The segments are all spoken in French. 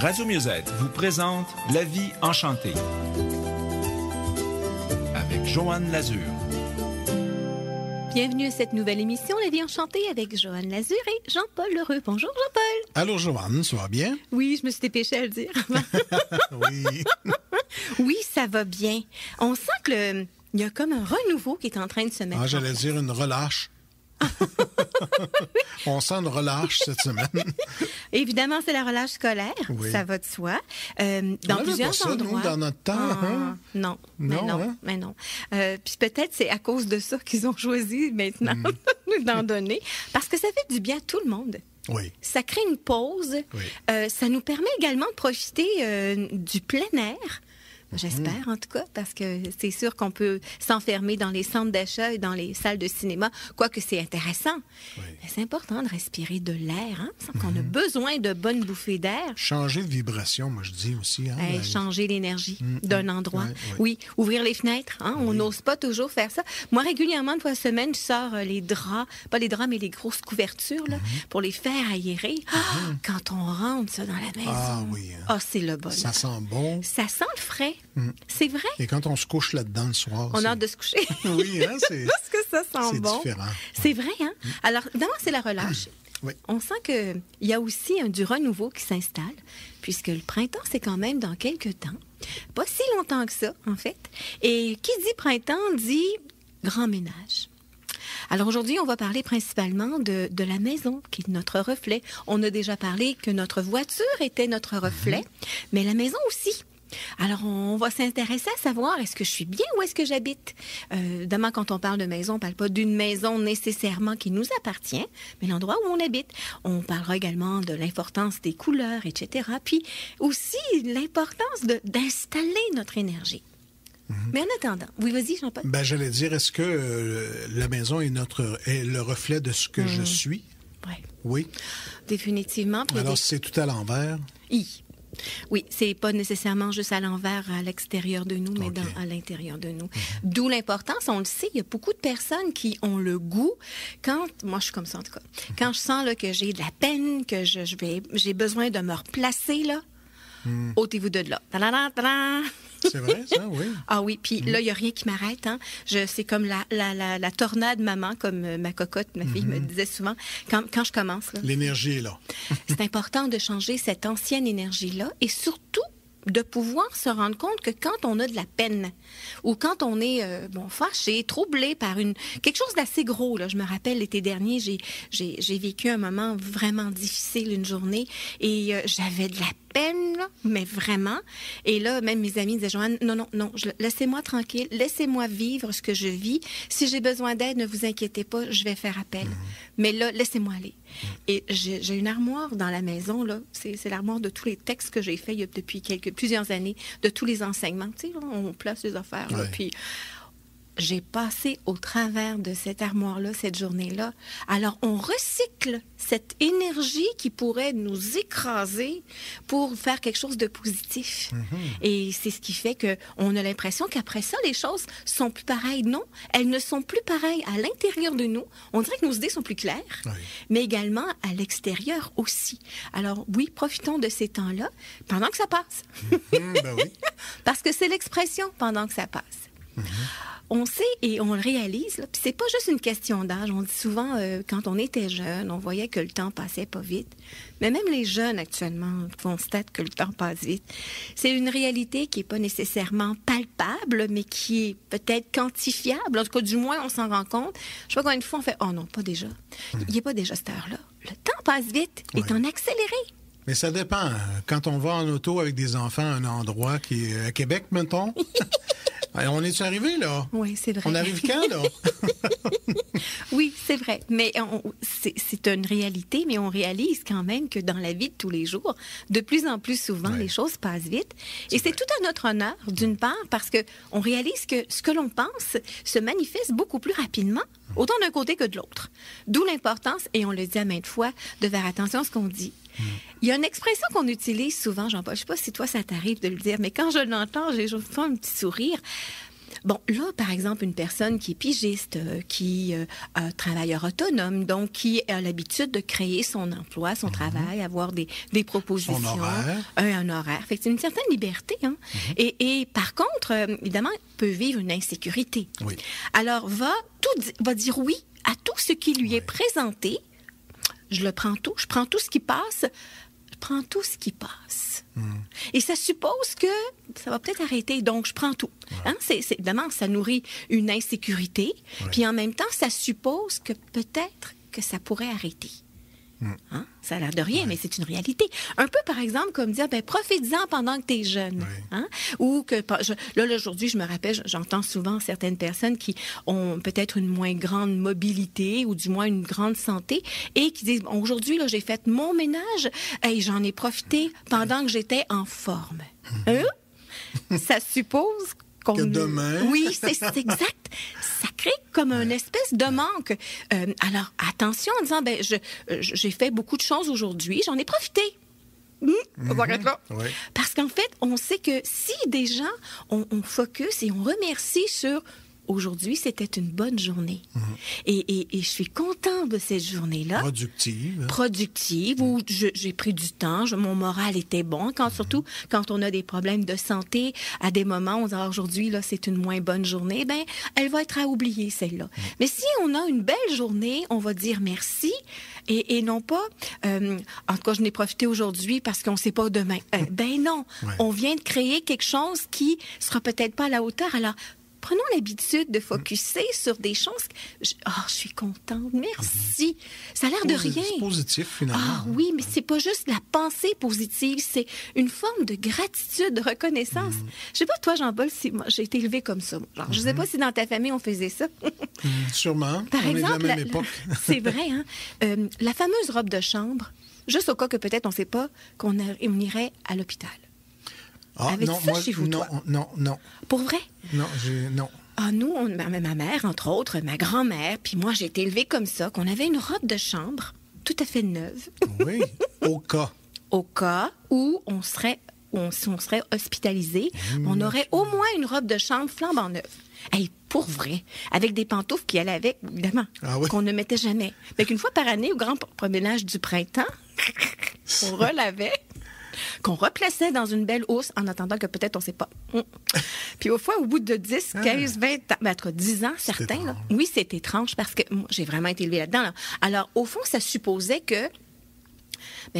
Radio Mieux-être vous présente La vie enchantée avec Joanne Lazure. Bienvenue à cette nouvelle émission La vie enchantée avec Joanne Lazure et Jean-Paul Lheureux. Bonjour Jean-Paul. Allô Joanne, ça va bien? Oui, je me suis dépêchée à le dire. Oui. Oui, ça va bien. On sent que il y a comme un renouveau qui est en train de se mettre. J'allais dire une relâche. On sent une relâche cette semaine. Évidemment, c'est la relâche scolaire, oui. Ça va de soi. Dans plusieurs pas ça, endroits. Nous, dans notre temps, hein? Non, mais non. Puis peut-être c'est à cause de ça qu'ils ont choisi maintenant d'en donner, parce que ça fait du bien à tout le monde. Oui. Ça crée une pause. Oui. Ça nous permet également de profiter du plein air. J'espère, en tout cas, parce que c'est sûr qu'on peut s'enfermer dans les centres d'achat et dans les salles de cinéma, quoique c'est intéressant. Oui. Mais c'est important de respirer de l'air, hein? On a besoin de bonnes bouffées d'air. Changer de vibration, moi je dis aussi. Hein? Changer l'énergie d'un endroit. Oui. Oui, ouvrir les fenêtres. Hein? On n'ose pas toujours faire ça. Moi, régulièrement, une fois par semaine, je sors les draps, pas les draps, mais les grosses couvertures, là, pour les faire aérer. Quand on rentre ça dans la maison, oui. Hein? C'est le bonheur. Ça sent bon. Ça sent le frais. C'est vrai. Et quand on se couche là-dedans le soir. On a hâte de se coucher. Oui, hein, c'est. Parce que ça sent c'est bon. Différent. C'est vrai, hein? Alors, d'abord, c'est la relâche. Oui. On sent qu'il y a aussi du renouveau qui s'installe, puisque le printemps, c'est quand même dans quelques temps. Pas si longtemps que ça, en fait. Et qui dit printemps dit grand ménage. Alors aujourd'hui, on va parler principalement de la maison, qui est notre reflet. On a déjà parlé que notre voiture était notre reflet, mais la maison aussi. Alors, on va s'intéresser à savoir, est-ce que je suis bien ou est-ce que j'habite? Évidemment, quand on parle de maison, on ne parle pas d'une maison nécessairement qui nous appartient, mais l'endroit où on habite. On parlera également de l'importance des couleurs, etc. Puis aussi, l'importance d'installer notre énergie. Mais en attendant, oui, vas-y, Jean-Paul. J'allais dire, est-ce que la maison est le reflet de ce que je suis? Oui. Définitivement. Alors, c'est tout à l'envers? Oui, c'est pas nécessairement juste à l'envers, à l'extérieur de nous, mais à l'intérieur de nous. D'où l'importance, on le sait, il y a beaucoup de personnes qui ont le goût, moi je suis comme ça en tout cas, quand je sens là, que j'ai de la peine, que j'ai besoin de me replacer, là, ôtez-vous de là. Ta-da-da-da-da! C'est vrai, ça, oui. Ah oui, puis là, il n'y a rien qui m'arrête. Hein. C'est comme la tornade maman, comme ma cocotte, ma fille me disait souvent, quand je commence. Là. L'énergie est là. C'est important de changer cette ancienne énergie-là et surtout de pouvoir se rendre compte que quand on a de la peine ou quand on est fâché, troublé par quelque chose d'assez gros, là, je me rappelle l'été dernier, j'ai vécu un moment vraiment difficile, une journée, et j'avais de la peine, là, mais vraiment. Et là, même mes amis disaient, Joanne, non, laissez-moi tranquille, laissez-moi vivre ce que je vis. Si j'ai besoin d'aide, ne vous inquiétez pas, je vais faire appel. Mais là, laissez-moi aller. Et j'ai une armoire dans la maison, là. C'est l'armoire de tous les textes que j'ai faits depuis plusieurs années, de tous les enseignements. Tu sais, là, on place les affaires, là, puis j'ai passé au travers de cette armoire-là, cette journée-là. Alors, on recycle cette énergie qui pourrait nous écraser pour faire quelque chose de positif. Et c'est ce qui fait qu'on a l'impression qu'après ça, les choses sont plus pareilles. Non, elles ne sont plus pareilles à l'intérieur de nous. On dirait que nos idées sont plus claires, mais également à l'extérieur aussi. Alors, oui, profitons de ces temps-là pendant que ça passe. Oui. Parce que c'est l'expression « pendant que ça passe ». On sait et on le réalise, là, puis c'est pas juste une question d'âge. On dit souvent, quand on était jeune, on voyait que le temps passait pas vite. Mais même les jeunes, actuellement, constatent que le temps passe vite. C'est une réalité qui est pas nécessairement palpable, mais qui est peut-être quantifiable. En tout cas, du moins, on s'en rend compte. Je sais pas combien de fois on fait « Oh non, pas déjà. Il n'y a pas déjà cette heure-là. » Le temps passe vite, est en accéléré. Mais ça dépend. Quand on va en auto avec des enfants à un endroit qui est à Québec, mettons... On est-tu arrivé, là? Oui, c'est vrai. On arrive quand, là? Oui, c'est vrai. Mais c'est une réalité, mais on réalise quand même que dans la vie de tous les jours, de plus en plus souvent, les choses passent vite. Et c'est tout à notre honneur, d'une part, parce qu'on réalise que ce que l'on pense se manifeste beaucoup plus rapidement, autant d'un côté que de l'autre. D'où l'importance, et on le dit à maintes fois, de faire attention à ce qu'on dit. Il y a une expression qu'on utilise souvent, Jean-Paul, je ne sais pas si toi ça t'arrive de le dire, mais quand je l'entends, j'ai souvent un petit sourire. bon, là, par exemple, une personne qui est pigiste, qui travailleur autonome, donc qui a l'habitude de créer son emploi, son travail, avoir des propositions. Son horaire. Un horaire. Fait que c'est une certaine liberté. Hein? Et par contre, évidemment, peut vivre une insécurité. Oui. Alors, va dire oui à tout ce qui lui est présenté. Je le prends tout. Je prends tout ce qui passe. Je prends tout ce qui passe. Et ça suppose que ça va peut-être arrêter, donc je prends tout. Hein? Évidemment, ça nourrit une insécurité, puis en même temps, ça suppose que peut-être que ça pourrait arrêter. Hein? Ça a l'air de rien, mais c'est une réalité. Un peu, par exemple, comme dire, profite-en pendant que tu es jeune. Hein? Ou que, là, aujourd'hui, je me rappelle, j'entends souvent certaines personnes qui ont peut-être une moins grande mobilité ou du moins une grande santé et qui disent, aujourd'hui, là, j'ai fait mon ménage et j'en ai profité pendant que j'étais en forme. Hein? Ça suppose que demain... Oui, c'est exact. Ça crée comme une espèce de manque. Alors, attention en disant, j'ai fait beaucoup de choses aujourd'hui, j'en ai profité. On va arrêter là. Oui. Parce qu'en fait, on sait que si déjà on focus et on remercie sur aujourd'hui, c'était une bonne journée. Et je suis contente de cette journée-là. Productive, où j'ai pris du temps, mon moral était bon. Surtout quand on a des problèmes de santé, à des moments, on dit aujourd'hui, là, c'est une moins bonne journée, elle va être à oublier, celle-là. Mais si on a une belle journée, on va dire merci et non pas, en tout cas, je n'ai profité aujourd'hui parce qu'on ne sait pas demain. Non, on vient de créer quelque chose qui sera peut-être pas à la hauteur. Alors, prenons l'habitude de focusser sur des choses. Je suis contente. Merci. Ça a l'air de rien. C'est positif, finalement. Ah oui, mais c'est pas juste la pensée positive. C'est une forme de gratitude, de reconnaissance. Je sais pas, toi, Jean-Paul, j'ai été élevée comme ça. Genre, je sais pas si dans ta famille, on faisait ça. Sûrement. Par exemple, est de la même époque. C'est vrai, hein? La fameuse robe de chambre, juste au cas que peut-être on sait pas qu'on irait à l'hôpital. Non, ça chez vous, non, toi? non. Pour vrai? Non, non. Nous, ma mère, entre autres, ma grand-mère, puis moi, j'ai été élevée comme ça, qu'on avait une robe de chambre tout à fait neuve. Oui, au cas. Au cas où on serait hospitalisé, on aurait au moins une robe de chambre flambant neuve. Pour vrai, avec des pantoufles qui allaient avec, évidemment, qu'on ne mettait jamais. Fait qu'une fois par année, au grand promenage du printemps, on relavait, qu'on replaçait dans une belle housse en attendant que peut-être on ne sait pas. Puis au bout de 10, 15, 20 ans, 10 ans, certains, là, oui, c'est étrange parce que moi, j'ai vraiment été élevée là-dedans. Là. Alors, au fond, ça supposait que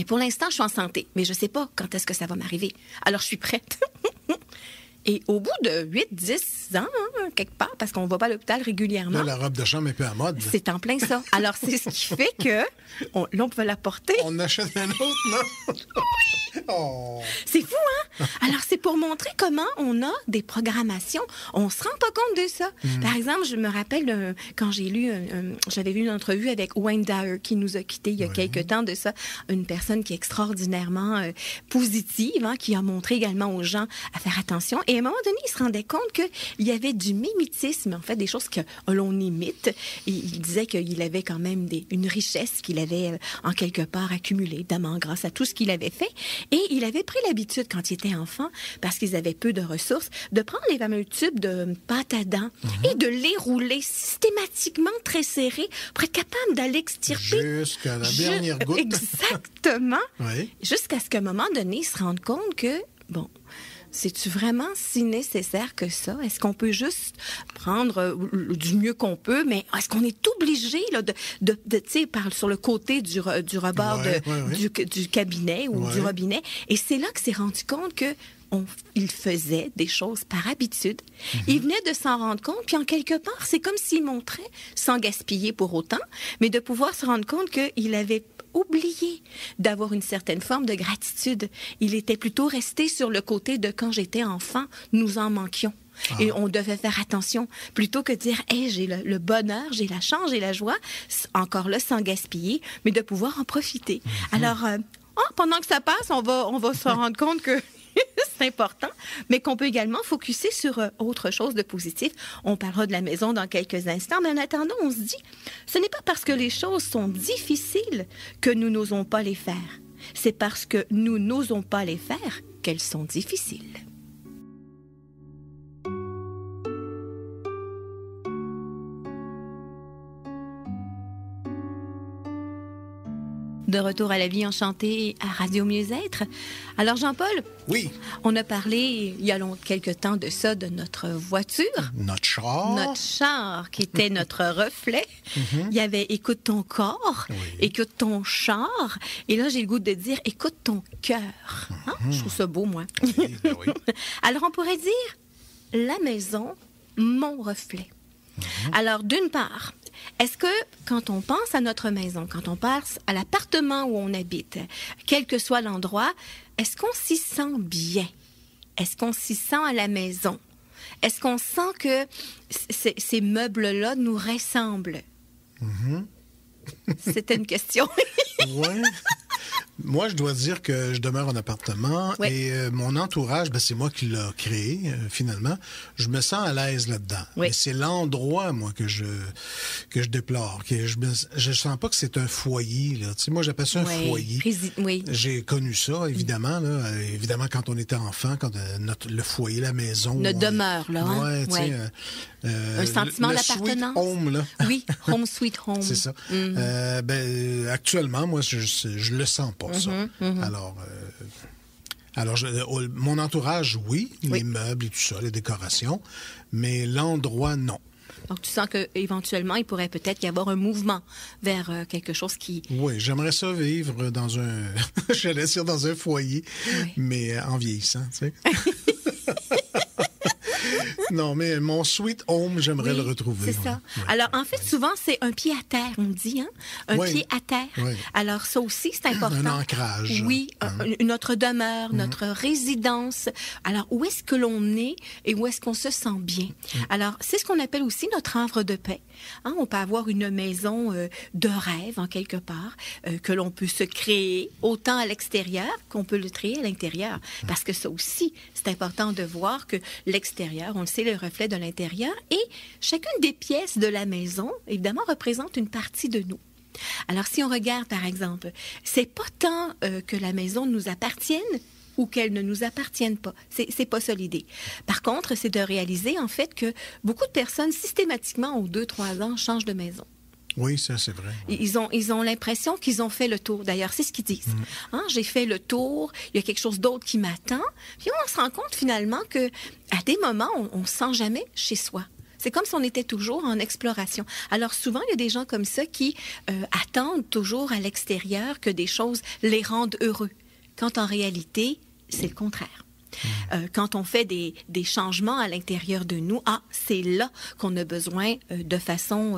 pour l'instant, je suis en santé, mais je ne sais pas quand est-ce que ça va m'arriver. Alors, je suis prête. Et au bout de 8, 10 ans, quelque part, parce qu'on ne va pas à l'hôpital régulièrement. Là, la robe de chambre est un peu à mode. C'est en plein ça. Alors, c'est ce qui fait que là, on peut la porter. On achète un autre, non? Oh. C'est fou, hein? Alors, c'est pour montrer comment on a des programmations. On ne se rend pas compte de ça. Par exemple, je me rappelle quand j'avais vu une entrevue avec Wayne Dyer qui nous a quittés il y a quelques temps de ça. Une personne qui est extraordinairement positive, hein, qui a montré également aux gens à faire attention. Et à un moment donné, il se rendait compte qu'il y avait du mimétisme, en fait, des choses que l'on imite. Et il disait qu'il avait quand même une richesse qu'il avait en quelque part accumulée, évidemment, grâce à tout ce qu'il avait fait. Et il avait pris l'habitude, quand il était enfant, parce qu'ils avaient peu de ressources, de prendre les fameux tubes de pâte à dents et de les rouler systématiquement très serrés pour être capable d'aller extirper. Jusqu'à la dernière goutte. Exactement. Oui. Jusqu'à ce qu'à un moment donné, il se rende compte que, c'est-tu vraiment si nécessaire que ça? Est-ce qu'on peut juste prendre du mieux qu'on peut, mais est-ce qu'on est obligé là, sur le côté du rebord du cabinet ou du robinet? Et c'est là que s'est rendu compte que il faisait des choses par habitude. Il venait de s'en rendre compte, puis en quelque part, c'est comme s'il montrait, sans gaspiller pour autant, mais de pouvoir se rendre compte qu'il avait oublié d'avoir une certaine forme de gratitude. Il était plutôt resté sur le côté de quand j'étais enfant, nous en manquions. Et on devait faire attention, plutôt que de dire « Hey, j'ai le bonheur, j'ai la chance, j'ai la joie », encore là, sans gaspiller, mais de pouvoir en profiter. Alors, pendant que ça passe, on va se rendre compte que c'est important, mais qu'on peut également focusser sur autre chose de positif. On parlera de la maison dans quelques instants, mais en attendant, on se dit, ce n'est pas parce que les choses sont difficiles que nous n'osons pas les faire. C'est parce que nous n'osons pas les faire qu'elles sont difficiles. De retour à la vie enchantée à Radio Mieux-être. Alors, Jean-Paul, Oui, on a parlé il y a quelque temps de ça, de notre voiture, notre char. notre char qui était notre reflet. Il y avait écoute ton corps, Oui. écoute ton char. Et là, j'ai le goût de dire écoute ton cœur. Hein? Je trouve ça beau, moi. Oui, ben oui. Alors, on pourrait dire la maison, mon reflet. Alors, d'une part, est-ce que quand on pense à notre maison, quand on pense à l'appartement où on habite, quel que soit l'endroit, est-ce qu'on s'y sent bien? Est-ce qu'on s'y sent à la maison? Est-ce qu'on sent que ces meubles-là nous ressemblent? C'était une question. Ouais. Moi, je dois dire que je demeure en appartement Oui. et mon entourage, ben, c'est moi qui l'ai créé, finalement. Je me sens à l'aise là-dedans. Oui. Mais c'est l'endroit, moi, que je déplore. Je sens pas que c'est un foyer, là. Tu sais, moi, j'appelle ça un foyer. Oui. J'ai connu ça, évidemment. Là. Évidemment, quand on était enfant, quand le foyer, la maison. Notre demeure, là. Hein? Ouais, tu sais. Un sentiment le d'appartenance. Sweet home, là. Oui, home sweet home. C'est ça. Actuellement, moi, je le sens pas, ça. Alors, mon entourage, oui, les meubles et tout ça, les décorations, mais l'endroit, non. Donc, tu sens qu'éventuellement, il pourrait peut-être y avoir un mouvement vers quelque chose qui... Oui, j'aimerais ça vivre dans un, j'allais dire dans un foyer, mais en vieillissant, tu sais. Non, mais mon sweet home, j'aimerais le retrouver. C'est ça. Ouais. Alors, en fait, souvent, c'est un pied à terre, on dit, hein? Un pied à terre. Oui. Alors, ça aussi, c'est important. Un ancrage. Oui, notre demeure, notre résidence. Alors, où est-ce que l'on est et où est-ce qu'on se sent bien? Alors, c'est ce qu'on appelle aussi notre havre de paix. Hein? On peut avoir une maison de rêve, en quelque part, que l'on peut se créer autant à l'extérieur qu'on peut le créer à l'intérieur. Parce que ça aussi, c'est important de voir que l'extérieur, on le sait, le reflet de l'intérieur, et chacune des pièces de la maison, évidemment, représente une partie de nous. Alors, si on regarde, par exemple, c'est pas tant que la maison nous appartienne ou qu'elle ne nous appartienne pas. C'est pas ça l'idée. Par contre, c'est de réaliser, en fait, que beaucoup de personnes, systématiquement, aux 2-3 ans, changent de maison. Oui, ça, c'est vrai. Ouais. Ils ont l'impression qu'ils ont fait le tour. D'ailleurs, c'est ce qu'ils disent. Hein, j'ai fait le tour, il y a quelque chose d'autre qui m'attend. Puis on se rend compte, finalement, que à des moments, on ne se sent jamais chez soi. C'est comme si on était toujours en exploration. Alors souvent, il y a des gens comme ça qui attendent toujours à l'extérieur que des choses les rendent heureux. Quand en réalité, c'est le contraire. Quand on fait des changements à l'intérieur de nous, c'est là qu'on a besoin de façon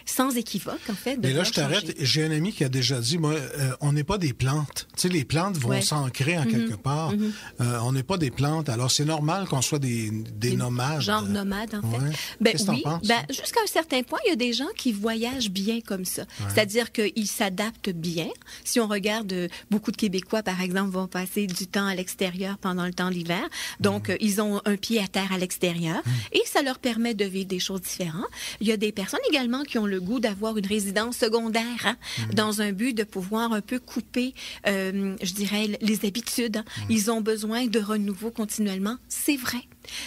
sans équivoque, en fait, de Mais là, je changer. t'arrête. J'ai un ami qui a déjà dit, moi, on n'est pas des plantes. Tu sais, les plantes vont s'ancrer en quelque part. On n'est pas des plantes. Alors, c'est normal qu'on soit des nomades. Genre nomades, en fait. Ouais. Qu'est-ce que Oui, t'en penses? jusqu'à un certain point, il y a des gens qui voyagent bien comme ça. C'est-à-dire qu'ils s'adaptent bien. Si on regarde, beaucoup de Québécois, par exemple, vont passer du temps à l'extérieur pendant le temps l'hiver. Donc, ils ont un pied à terre à l'extérieur et ça leur permet de vivre des choses différentes. Il y a des personnes également qui ont le goût d'avoir une résidence secondaire dans un but de pouvoir un peu couper, je dirais, les habitudes. Ils ont besoin de renouveau continuellement. C'est vrai.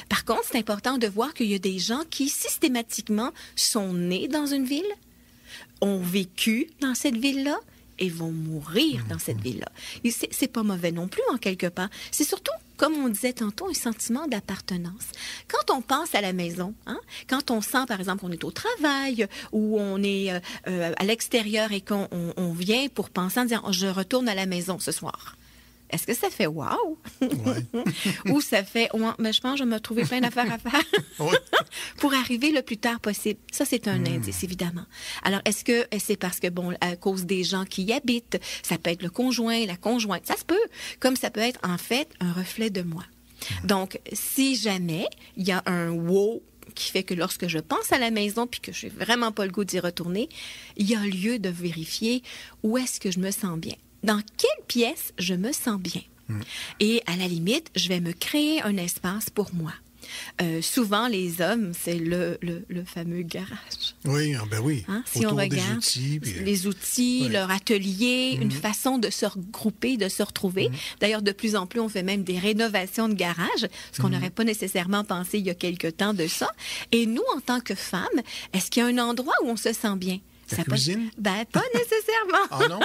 Par contre, c'est important de voir qu'il y a des gens qui, systématiquement, sont nés dans une ville, ont vécu dans cette ville-là, et vont mourir dans cette ville-là. Et c'est pas mauvais non plus, en quelque part. C'est surtout, comme on disait tantôt, un sentiment d'appartenance. Quand on pense à la maison, quand on sent, par exemple, qu'on est au travail ou on est à l'extérieur et qu'on vient pour penser en disant « Je retourne à la maison ce soir ». Est-ce que ça fait « wow » ou ça fait « mais je pense que je vais me trouver plein d'affaires à faire pour arriver le plus tard possible ». Ça, c'est un indice, évidemment. Alors, est-ce que c'est parce que, à cause des gens qui y habitent, ça peut être le conjoint, la conjointe, ça se peut, comme ça peut être, en fait, un reflet de moi. Donc, si jamais il y a un « wow » qui fait que lorsque je pense à la maison puis que je n'ai vraiment pas le goût d'y retourner, il y a lieu de vérifier où est-ce que je me sens bien. Dans quelle pièce je me sens bien. Et à la limite, je vais me créer un espace pour moi. Souvent, les hommes, c'est le fameux garage. Oui, ben oui. Si on regarde les outils, leur atelier, une façon de se regrouper, de se retrouver. D'ailleurs, de plus en plus, on fait même des rénovations de garage, ce qu'on n'aurait pas nécessairement pensé il y a quelque temps de ça. Et nous, en tant que femmes, est-ce qu'il y a un endroit où on se sent bien? La cuisine? Pas nécessairement. Ah non?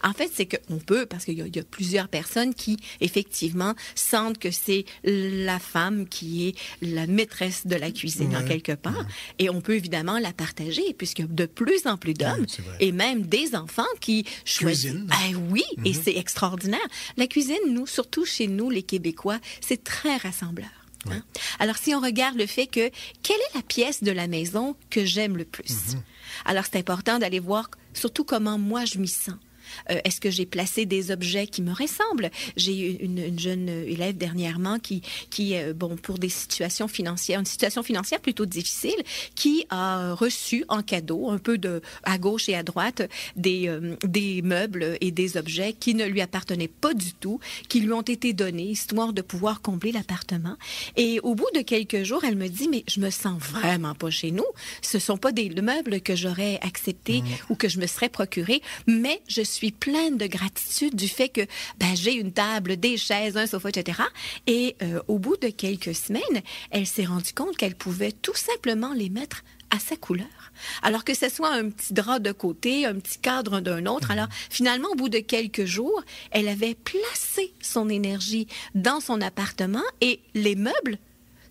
En fait, c'est qu'on peut, parce qu'il y a plusieurs personnes qui, effectivement, sentent que c'est la femme qui est la maîtresse de la cuisine, en quelque part. Et on peut évidemment la partager, puisqu'il y a de plus en plus d'hommes, et même des enfants qui choisissent. Cuisine. Oui, et c'est extraordinaire. La cuisine, nous, surtout chez nous, les Québécois, c'est très rassembleur. Oui. Hein? Alors, si on regarde le fait que, quelle est la pièce de la maison que j'aime le plus? Alors, c'est important d'aller voir surtout comment moi je m'y sens. Est-ce que j'ai placé des objets qui me ressemblent? J'ai eu une jeune élève dernièrement qui pour des situations financières, une situation financière plutôt difficile, qui a reçu en cadeau, un peu à gauche et à droite, des meubles et des objets qui ne lui appartenaient pas du tout, qui lui ont été donnés, histoire de pouvoir combler l'appartement. Et au bout de quelques jours, elle me dit, mais je me sens vraiment pas chez nous. Ce sont pas des meubles que j'aurais acceptés ou que je me serais procurés, mais je suis pleine de gratitude du fait que j'ai une table, des chaises, un sofa, etc. Et au bout de quelques semaines, elle s'est rendue compte qu'elle pouvait tout simplement les mettre à sa couleur. Alors que ce soit un petit drap de côté, un petit cadre d'un autre. Alors finalement, au bout de quelques jours, elle avait placé son énergie dans son appartement et les meubles,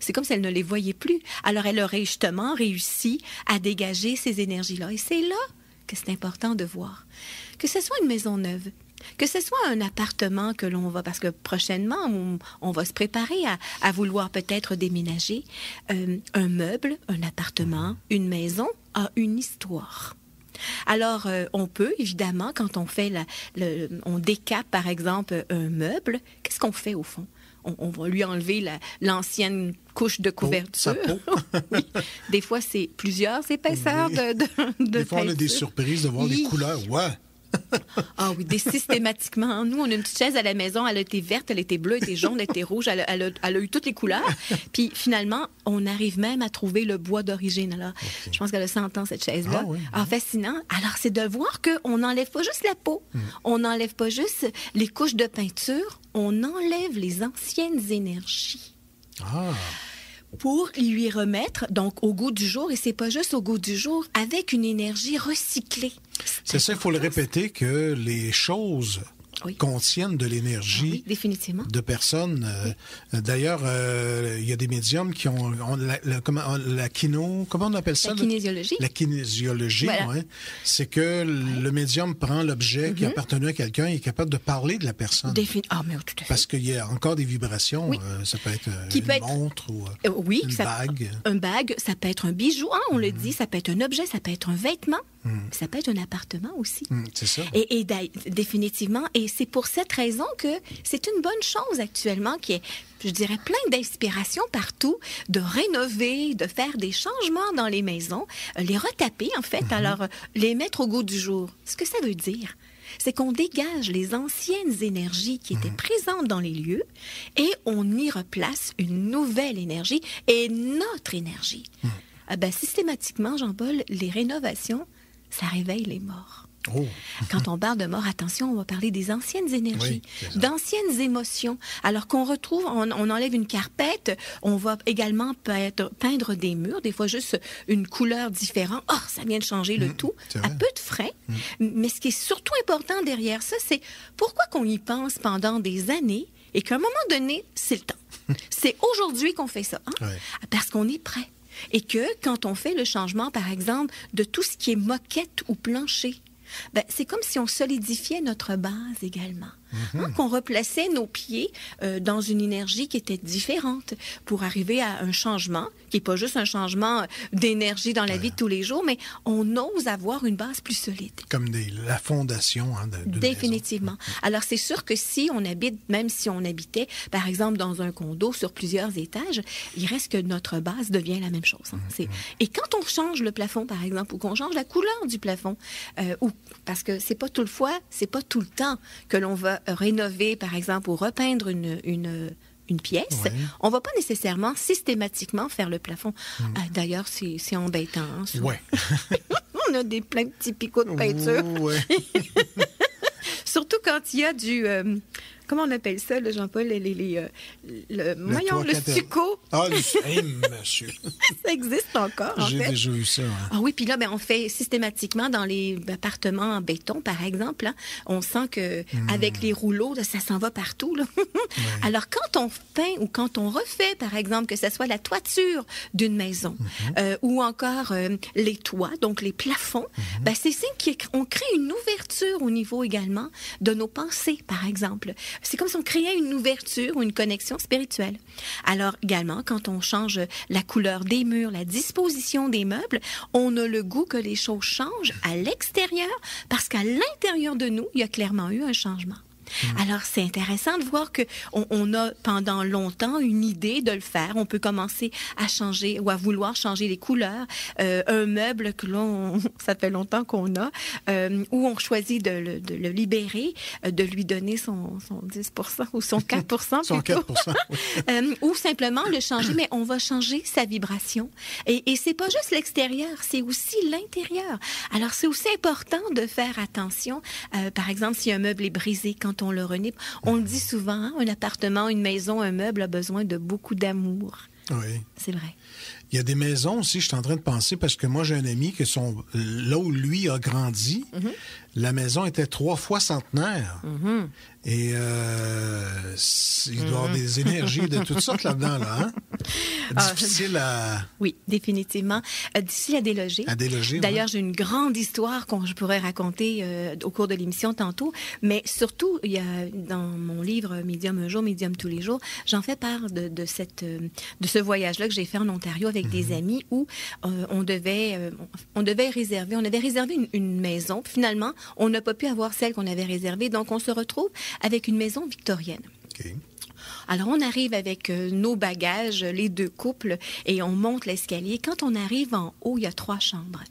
c'est comme si elle ne les voyait plus. Alors elle aurait justement réussi à dégager ces énergies-là. Et c'est là que c'est important de voir. Que ce soit une maison neuve, que ce soit un appartement que l'on va, parce que prochainement, on va se préparer à vouloir peut-être déménager, un meuble, un appartement, une maison a une histoire. Alors, on peut, évidemment, quand on fait on décape, par exemple, un meuble, qu'est-ce qu'on fait au fond? On va lui enlever l'ancienne couche de couverture. Oui. Des fois, c'est plusieurs épaisseurs de Des fois, on a des surprises de voir des couleurs. Ouais! Ah oui, systématiquement. Nous, on a une petite chaise à la maison. Elle a été verte, elle a été bleue, elle a été jaune, elle a été rouge. Elle a eu toutes les couleurs. Puis finalement, on arrive même à trouver le bois d'origine. Alors, je pense qu'elle a 100 ans, cette chaise-là. Fascinant. Alors, c'est de voir qu'on n'enlève pas juste la peau. On n'enlève pas juste les couches de peinture. On enlève les anciennes énergies. Pour lui remettre, donc, au goût du jour, et c'est pas juste au goût du jour, avec une énergie recyclée. C'est ça, il faut le répéter, que les choses contiennent de l'énergie définitivement. De personnes. D'ailleurs, il y a des médiums qui ont comment on appelle ça? La kinésiologie. La kinésiologie, oui. C'est que le médium prend l'objet qui appartenait à quelqu'un et est capable de parler de la personne. Mais tout à fait. Parce qu'il y a encore des vibrations. Ça peut être montre ou une bague. Un bague, ça peut être un bijou, on le dit, ça peut être un objet, ça peut être un vêtement, ça peut être un appartement aussi. C'est ça. Et définitivement, et c'est pour cette raison que c'est une bonne chose actuellement qui est, je dirais, plein d'inspiration partout, de rénover, de faire des changements dans les maisons, les retaper en fait, alors les mettre au goût du jour. Ce que ça veut dire, c'est qu'on dégage les anciennes énergies qui étaient présentes dans les lieux et on y replace une nouvelle énergie et notre énergie. Systématiquement, Jean-Paul, les rénovations, ça réveille les morts. Quand on parle de mort, attention, on va parler des anciennes énergies, d'anciennes émotions. Alors qu'on retrouve, on enlève une carpette, on va également peindre des murs, des fois juste une couleur différente. Ça vient de changer le tout, à peu de frais. Mais ce qui est surtout important derrière ça, c'est pourquoi qu'on y pense pendant des années et qu'à un moment donné, c'est le temps. C'est aujourd'hui qu'on fait ça, parce qu'on est prêt. Et que quand on fait le changement, par exemple, de tout ce qui est moquette ou plancher, c'est comme si on solidifiait notre base également. Qu'on replaçait nos pieds dans une énergie qui était différente pour arriver à un changement, qui n'est pas juste un changement d'énergie dans la vie de tous les jours, mais on ose avoir une base plus solide. Comme la fondation de définitivement. Alors, c'est sûr que si on habite, même si on habitait, par exemple, dans un condo sur plusieurs étages, il reste que notre base devient la même chose. Et quand on change le plafond, par exemple, ou qu'on change la couleur du plafond, parce que c'est pas tout le temps que l'on va rénover, par exemple, ou repeindre une pièce, on va pas nécessairement systématiquement faire le plafond. D'ailleurs, c'est embêtant. On a plein de petits picots de peinture. Surtout quand il y a comment on appelle ça, le Jean-Paul, le stucco. Ah, monsieur. Ça existe encore, en fait. J'ai déjà eu ça. Hein. Ah oui, puis là, on fait systématiquement dans les appartements en béton, par exemple. Hein, on sent que avec les rouleaux, là, ça s'en va partout. Là. Ouais. Alors, quand on peint ou quand on refait, par exemple, que ce soit la toiture d'une maison ou encore les toits, donc les plafonds, c'est signe qu'on crée une ouverture au niveau également de nos pensées, par exemple. C'est comme si on créait une ouverture ou une connexion spirituelle. Alors, également, quand on change la couleur des murs, la disposition des meubles, on a le goût que les choses changent à l'extérieur parce qu'à l'intérieur de nous, il y a clairement eu un changement. Alors, c'est intéressant de voir que on a pendant longtemps une idée de le faire. On peut commencer à changer ou à vouloir changer les couleurs. Un meuble que ça fait longtemps qu'on a, où on choisit de le libérer, de lui donner son 10% ou son 4%. Son 4%. Oui. Ou simplement le changer, mais on va changer sa vibration. Et c'est pas juste l'extérieur, c'est aussi l'intérieur. Alors, c'est aussi important de faire attention. Par exemple, si un meuble est brisé, quand on le renipe. On le dit souvent, hein, un appartement, une maison, un meuble a besoin de beaucoup d'amour. Oui. C'est vrai. Il y a des maisons aussi, je suis en train de penser, parce que moi, j'ai un ami qui là où lui a grandi, la maison était 3 fois centenaire. Et il doit y avoir des énergies de toutes sortes là-dedans, là. Hein? Difficile à... Oui, définitivement. Difficile à déloger. À déloger, d'ailleurs, j'ai une grande histoire que je pourrais raconter au cours de l'émission tantôt. Mais surtout, il y a dans mon livre « Médium un jour, médium tous les jours », j'en fais part de ce voyage-là que j'ai fait en Ontario avec des amis où on avait réservé une maison. Puis finalement, on n'a pas pu avoir celle qu'on avait réservée. Donc, on se retrouve avec une maison victorienne. Okay. Alors, on arrive avec nos bagages, les 2 couples, et on monte l'escalier. Quand on arrive en haut, il y a 3 chambres,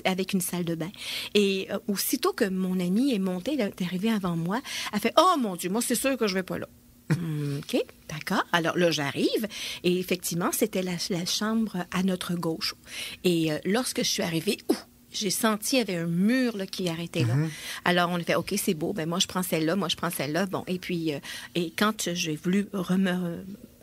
avec une salle de bain. Et aussitôt que mon amie est montée, elle est arrivée avant moi, elle fait « Oh mon Dieu, moi, c'est sûr que je vais pas là. » OK, d'accord. Alors là, j'arrive et effectivement, c'était la chambre à notre gauche. Et lorsque je suis arrivée, j'ai senti qu'il y avait un mur là, qui arrêtait là. Alors, on a fait, OK, c'est beau. Ben moi, je prends celle-là. Bon, et puis, et quand j'ai voulu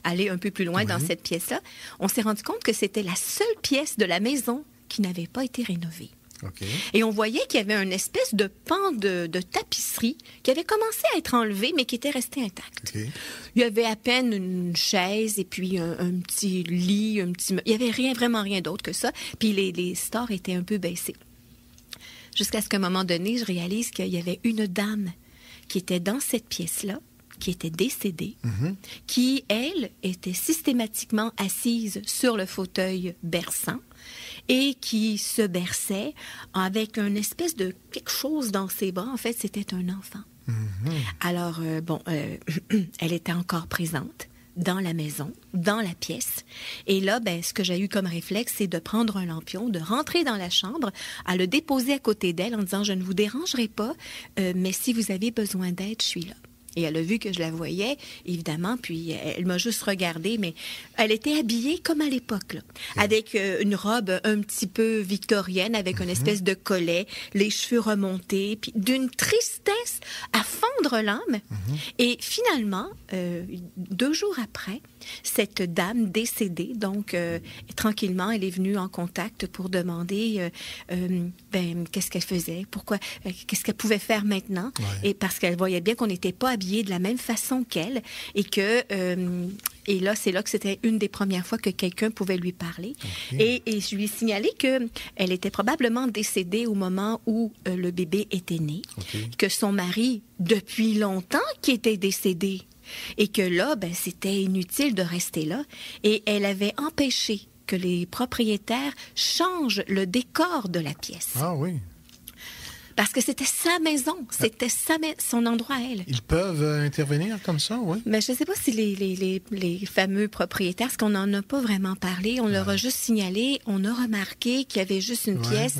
aller un peu plus loin dans cette pièce-là, on s'est rendu compte que c'était la seule pièce de la maison qui n'avait pas été rénovée. Okay. Et on voyait qu'il y avait une espèce de pan de tapisserie qui avait commencé à être enlevé, mais qui était resté intact. Okay. Il y avait à peine une chaise et puis un petit lit, il y avait vraiment rien d'autre que ça. Puis les stores étaient un peu baissés. Jusqu'à ce qu'à un moment donné, je réalise qu'il y avait une dame qui était dans cette pièce-là, qui était décédée, qui, elle, était systématiquement assise sur le fauteuil berçant et qui se berçait avec une espèce de quelque chose dans ses bras. En fait, c'était un enfant. Alors, elle était encore présente dans la maison, dans la pièce. Et là, ce que j'ai eu comme réflexe, c'est de prendre un lampion, de rentrer dans la chambre, à le déposer à côté d'elle en disant « Je ne vous dérangerai pas, mais si vous avez besoin d'aide, je suis là. » Et elle a vu que je la voyais, évidemment, puis elle m'a juste regardée, mais elle était habillée comme à l'époque, là, avec une robe un petit peu victorienne, avec une espèce de collet, les cheveux remontés, puis d'une tristesse à fendre l'âme. Et finalement, 2 jours après, cette dame décédée, donc tranquillement, elle est venue en contact pour demander qu'est-ce qu'elle faisait, pourquoi, qu'est-ce qu'elle pouvait faire maintenant, et parce qu'elle voyait bien qu'on n'était pas habillés de la même façon qu'elle, et que et là, c'est là que c'était une des premières fois que quelqu'un pouvait lui parler. Et je lui ai signalé qu'elle était probablement décédée au moment où le bébé était né, que son mari, depuis longtemps, qui était décédé, et que là, c'était inutile de rester là. Et elle avait empêché que les propriétaires changent le décor de la pièce. Ah oui. Parce que c'était sa maison, c'était son endroit à elle. Ils peuvent intervenir comme ça, oui? Mais je ne sais pas si les fameux propriétaires, parce qu'on n'en a pas vraiment parlé, on leur a juste signalé, on a remarqué qu'il y avait juste une pièce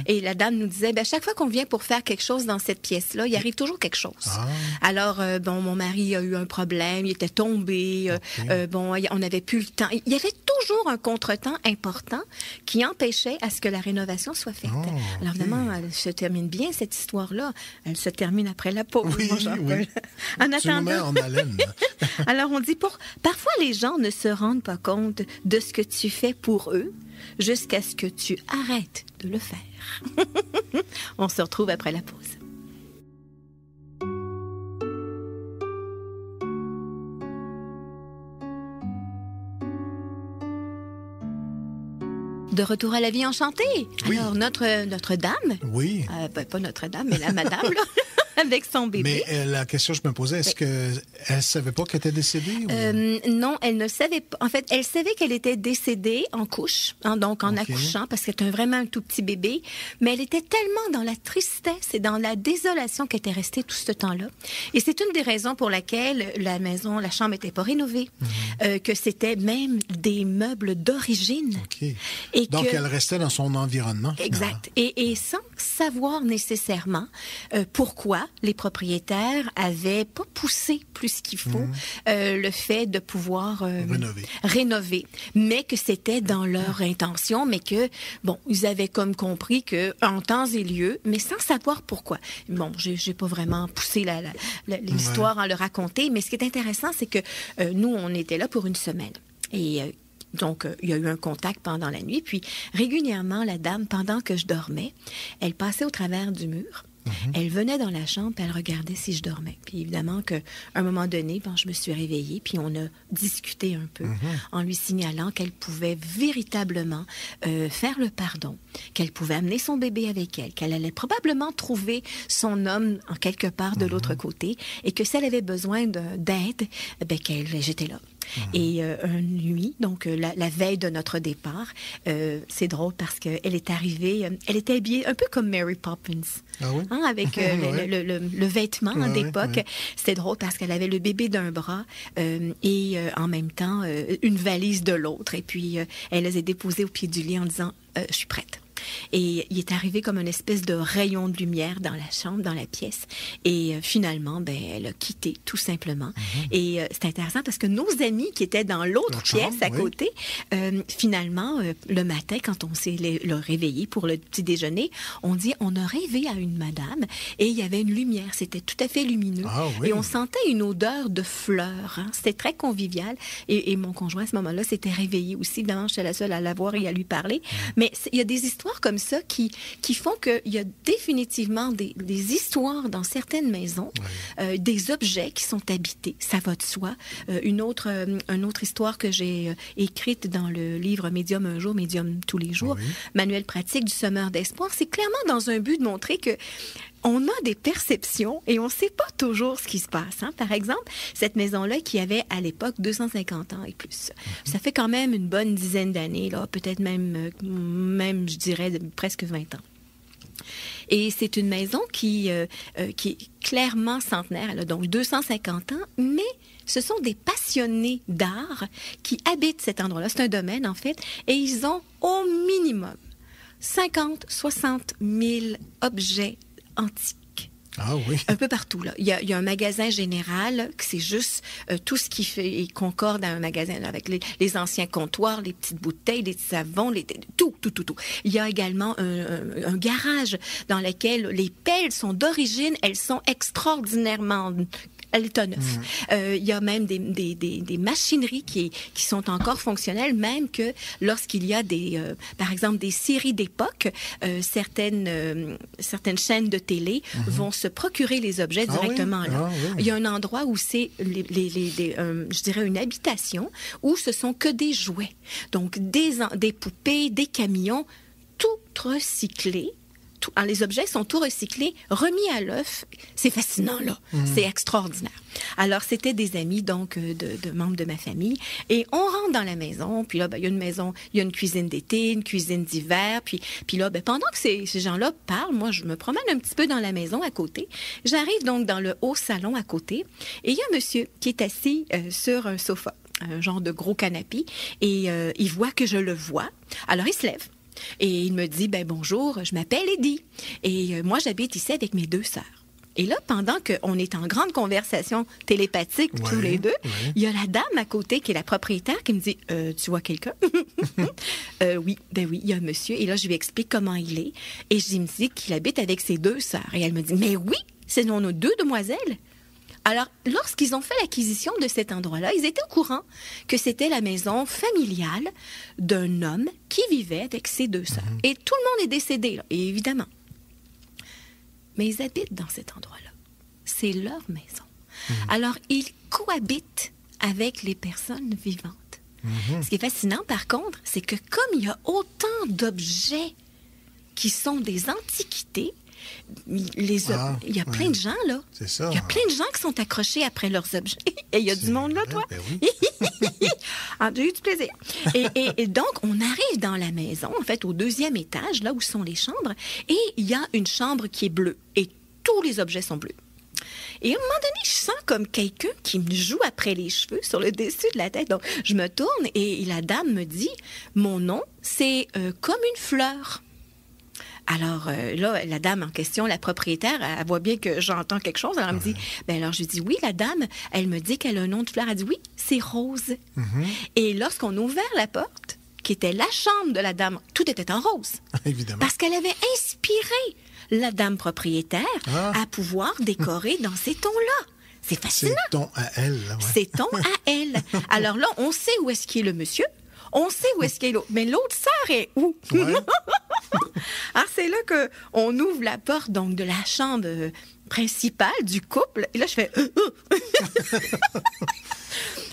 et la dame nous disait, chaque fois qu'on vient pour faire quelque chose dans cette pièce-là, il arrive toujours quelque chose. Alors, mon mari a eu un problème, il était tombé, on n'avait plus le temps. Il y avait toujours un contretemps important qui empêchait à ce que la rénovation soit faite. Alors, évidemment, elle se termine bien bien, cette histoire-là. Elle se termine après la pause. Oui, oui. En Tu nous mets attendant... en haleine. Alors, on dit, parfois, les gens ne se rendent pas compte de ce que tu fais pour eux jusqu'à ce que tu arrêtes de le faire. On se retrouve après la pause. De retour à la vie enchantée. Oui. Alors, notre dame, Oui. pas notre dame, mais la madame, là, avec son bébé. Mais la question que je me posais, est-ce qu'elle ne savait pas qu'elle était décédée? Ou... Non, elle ne savait pas. En fait, elle savait qu'elle était décédée en couche, donc en accouchant, parce que c'était vraiment un tout petit bébé. Mais elle était tellement dans la tristesse et dans la désolation qu'elle était restée tout ce temps-là. Et c'est une des raisons pour laquelle la chambre n'était pas rénovée, que c'était même des meubles d'origine. OK. Et donc, elle restait dans son environnement. Exact. Et sans savoir nécessairement pourquoi les propriétaires avaient pas poussé plus qu'il faut le fait de pouvoir rénover, mais que c'était dans leur intention, mais que, bon, ils avaient comme compris que en temps et lieu, mais sans savoir pourquoi. Bon, j'ai pas vraiment poussé l'histoire en le raconter, mais ce qui est intéressant, c'est que nous, on était là pour une semaine. Et donc, il y a eu un contact pendant la nuit. Puis, régulièrement, la dame, pendant que je dormais, elle passait au travers du mur. Elle venait dans la chambre, puis elle regardait si je dormais. Puis évidemment qu'à un moment donné, je me suis réveillée, puis on a discuté un peu en lui signalant qu'elle pouvait véritablement faire le pardon, qu'elle pouvait amener son bébé avec elle, qu'elle allait probablement trouver son homme en quelque part de l'autre côté, et que si elle avait besoin d'aide, j'étais là. Et une nuit, donc la veille de notre départ, c'est drôle parce qu'elle est arrivée, elle était habillée un peu comme Mary Poppins, avec le vêtement d'époque. C'était drôle parce qu'elle avait le bébé d'un bras et en même temps une valise de l'autre. Et puis elle les a déposés au pied du lit en disant « Je suis prête ». Et il est arrivé comme une espèce de rayon de lumière dans la chambre, dans la pièce. Et finalement, elle a quitté, tout simplement. Et c'est intéressant parce que nos amis qui étaient dans l'autre pièce à côté, finalement, le matin, quand on s'est réveillé pour le petit déjeuner, on dit, on a rêvé à une madame et il y avait une lumière. C'était tout à fait lumineux. Et on sentait une odeur de fleurs. C'était très convivial. Et mon conjoint, à ce moment-là, s'était réveillé aussi. Évidemment, j'étais la seule à la voir et à lui parler. Mais il y a des histoires comme ça qui font qu'il y a définitivement des histoires dans certaines maisons, des objets qui sont habités, ça va de soi. Une autre histoire que j'ai écrite dans le livre Médium un jour, Médium tous les jours, manuel pratique du semeur d'espoir, c'est clairement dans un but de montrer que on a des perceptions et on ne sait pas toujours ce qui se passe. Par exemple, cette maison-là qui avait à l'époque 250 ans et plus. Ça fait quand même une bonne dizaine d'années, là, peut-être même, je dirais, presque 20 ans. Et c'est une maison qui est clairement centenaire. Elle a donc 250 ans, mais ce sont des passionnés d'art qui habitent cet endroit-là. C'est un domaine, en fait, et ils ont au minimum 50-60 000 objets antiques. Ah oui. Un peu partout, là. Il y a un magasin général, que c'est juste tout ce qui fait et concorde à un magasin, là, avec les anciens comptoirs, les petites bouteilles, les savons, tout. Il y a également un garage dans lequel les pelles sont d'origine, elles sont extraordinairement à l'état neuf. Il y a même des machineries qui sont encore fonctionnelles, même que lorsqu'il y a par exemple, des séries d'époque, certaines chaînes de télé vont se procurer les objets directement là. Il y a un endroit où c'est, je dirais, une habitation où ce sont que des jouets. Donc, des poupées, des camions, tout recyclé. Alors, les objets sont tout recyclés, remis à l'œuf. C'est fascinant, là. C'est extraordinaire. Alors, c'était des amis, donc, de membres de ma famille. Et on rentre dans la maison, puis là, il y a une maison, il y a une cuisine d'été, une cuisine d'hiver. Puis là, pendant que ces gens-là parlent, moi, je me promène un petit peu dans la maison à côté. J'arrive donc dans le haut salon à côté. Et il y a un monsieur qui est assis sur un sofa, un genre de gros canapé. Et il voit que je le vois. Alors, il se lève. Et il me dit, bonjour, je m'appelle Eddie. Et moi, j'habite ici avec mes 2 sœurs. Et là, pendant qu'on est en grande conversation télépathique tous les deux, il y a la dame à côté qui est la propriétaire qui me dit tu vois quelqu'un? Oui, il y a un monsieur. Et là, je lui explique comment il est. Et je me dis qu'il habite avec ses 2 sœurs. Et elle me dit mais oui, c'est nos 2 demoiselles. Alors, lorsqu'ils ont fait l'acquisition de cet endroit-là, ils étaient au courant que c'était la maison familiale d'un homme qui vivait avec ses 2 sœurs. Et tout le monde est décédé, là, évidemment. Mais ils habitent dans cet endroit-là. C'est leur maison. Alors, ils cohabitent avec les personnes vivantes. Ce qui est fascinant, par contre, c'est que comme il y a autant d'objets qui sont des antiquités, il y a plein de gens, là. C'est ça. Il y a plein de gens qui sont accrochés après leurs objets. Et il y a du monde, là, toi. Ben oui. Ah, j'ai eu du plaisir. Et donc, on arrive dans la maison, en fait, au 2e étage, là où sont les chambres, et il y a une chambre qui est bleue. Et tous les objets sont bleus. Et à un moment donné, je sens comme quelqu'un qui me joue après les cheveux sur le dessus de la tête. Donc, je me tourne et la dame me dit, mon nom, c'est comme une fleur. Alors là, la dame en question, la propriétaire, elle voit bien que j'entends quelque chose. Alors elle me dit, alors je dis oui, la dame, elle me dit qu'elle a un nom de fleur. Elle dit oui, c'est Rose. Et lorsqu'on a ouvert la porte, qui était la chambre de la dame, tout était en rose. Évidemment. Parce qu'elle avait inspiré la dame propriétaire à pouvoir décorer dans ces tons-là. C'est fascinant. C'est ton à elle. Là, C'est ton à elle. Alors là, on sait où est-ce qu'il est le monsieur. On sait où est-ce qu'il est l'autre. Mais l'autre sœur est où? Alors, c'est là qu'on ouvre la porte donc, de la chambre principale du couple. Et là, je fais...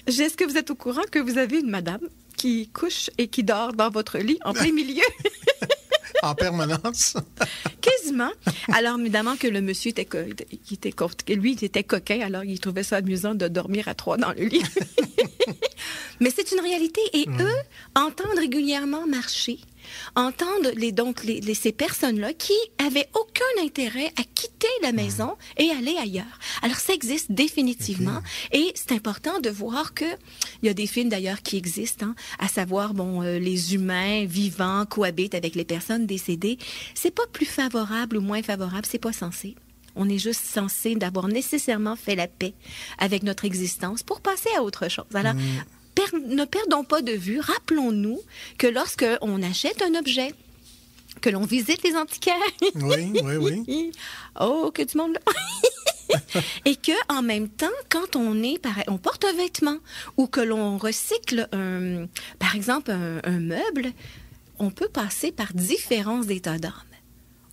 Est-ce que vous êtes au courant que vous avez une madame qui couche et qui dort dans votre lit en plein milieu? En permanence? Quasiment. Alors, évidemment que le monsieur était coquin, alors il trouvait ça amusant de dormir à 3 dans le lit. Mais c'est une réalité. Et eux entendent régulièrement marcher, entendent ces personnes-là qui avaient aucun intérêt à quitter la maison et aller ailleurs. Alors, ça existe définitivement. Et c'est important de voir que il y a des films d'ailleurs qui existent, à savoir, les humains vivants cohabitent avec les personnes décédées. C'est pas plus favorable ou moins favorable, c'est pas censé. On est juste censé d'avoir nécessairement fait la paix avec notre existence pour passer à autre chose. Alors, ne perdons pas de vue, rappelons-nous que lorsque on achète un objet, que l'on visite les antiquaires. Oui. Oh, que du monde là. Et que en même temps, quand on porte un vêtement ou que l'on recycle par exemple un meuble, on peut passer par différents états d'âme.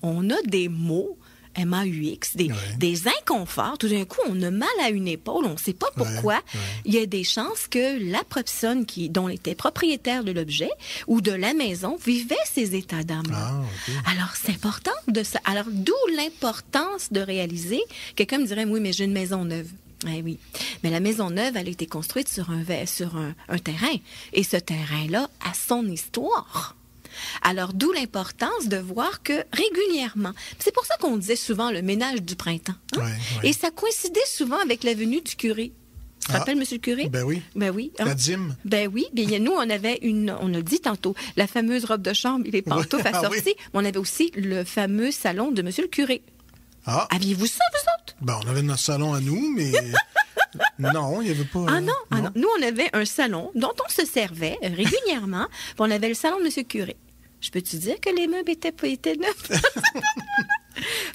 On a des maux, MAUX, des inconforts. Tout d'un coup, on a mal à une épaule, on ne sait pas pourquoi. Il y a des chances que la personne dont était propriétaire de l'objet ou de la maison vivait ces états d'âme-là. Alors, c'est important de ça. Alors, d'où l'importance de réaliser. Quelqu'un me dirait, oui, mais j'ai une maison neuve. Oui. Mais la maison neuve, elle a été construite sur un terrain. Et ce terrain-là a son histoire. Alors, d'où l'importance de voir que régulièrement, c'est pour ça qu'on disait souvent le ménage du printemps. Et ça coïncidait souvent avec la venue du curé. Tu te rappelles, monsieur le curé? Ben oui. La dîme. Ben oui. Bien, nous, on avait on a dit tantôt, la fameuse robe de chambre et les pantoufles assorties. Mais on avait aussi le fameux salon de monsieur le curé. Aviez-vous ça, vous autres? Ben, on avait notre salon à nous, mais... Non, il n'y avait pas... Non. Nous, on avait un salon dont on se servait régulièrement. Puis on avait le salon de monsieur le curé. Je peux te dire que les meubles étaient neufs?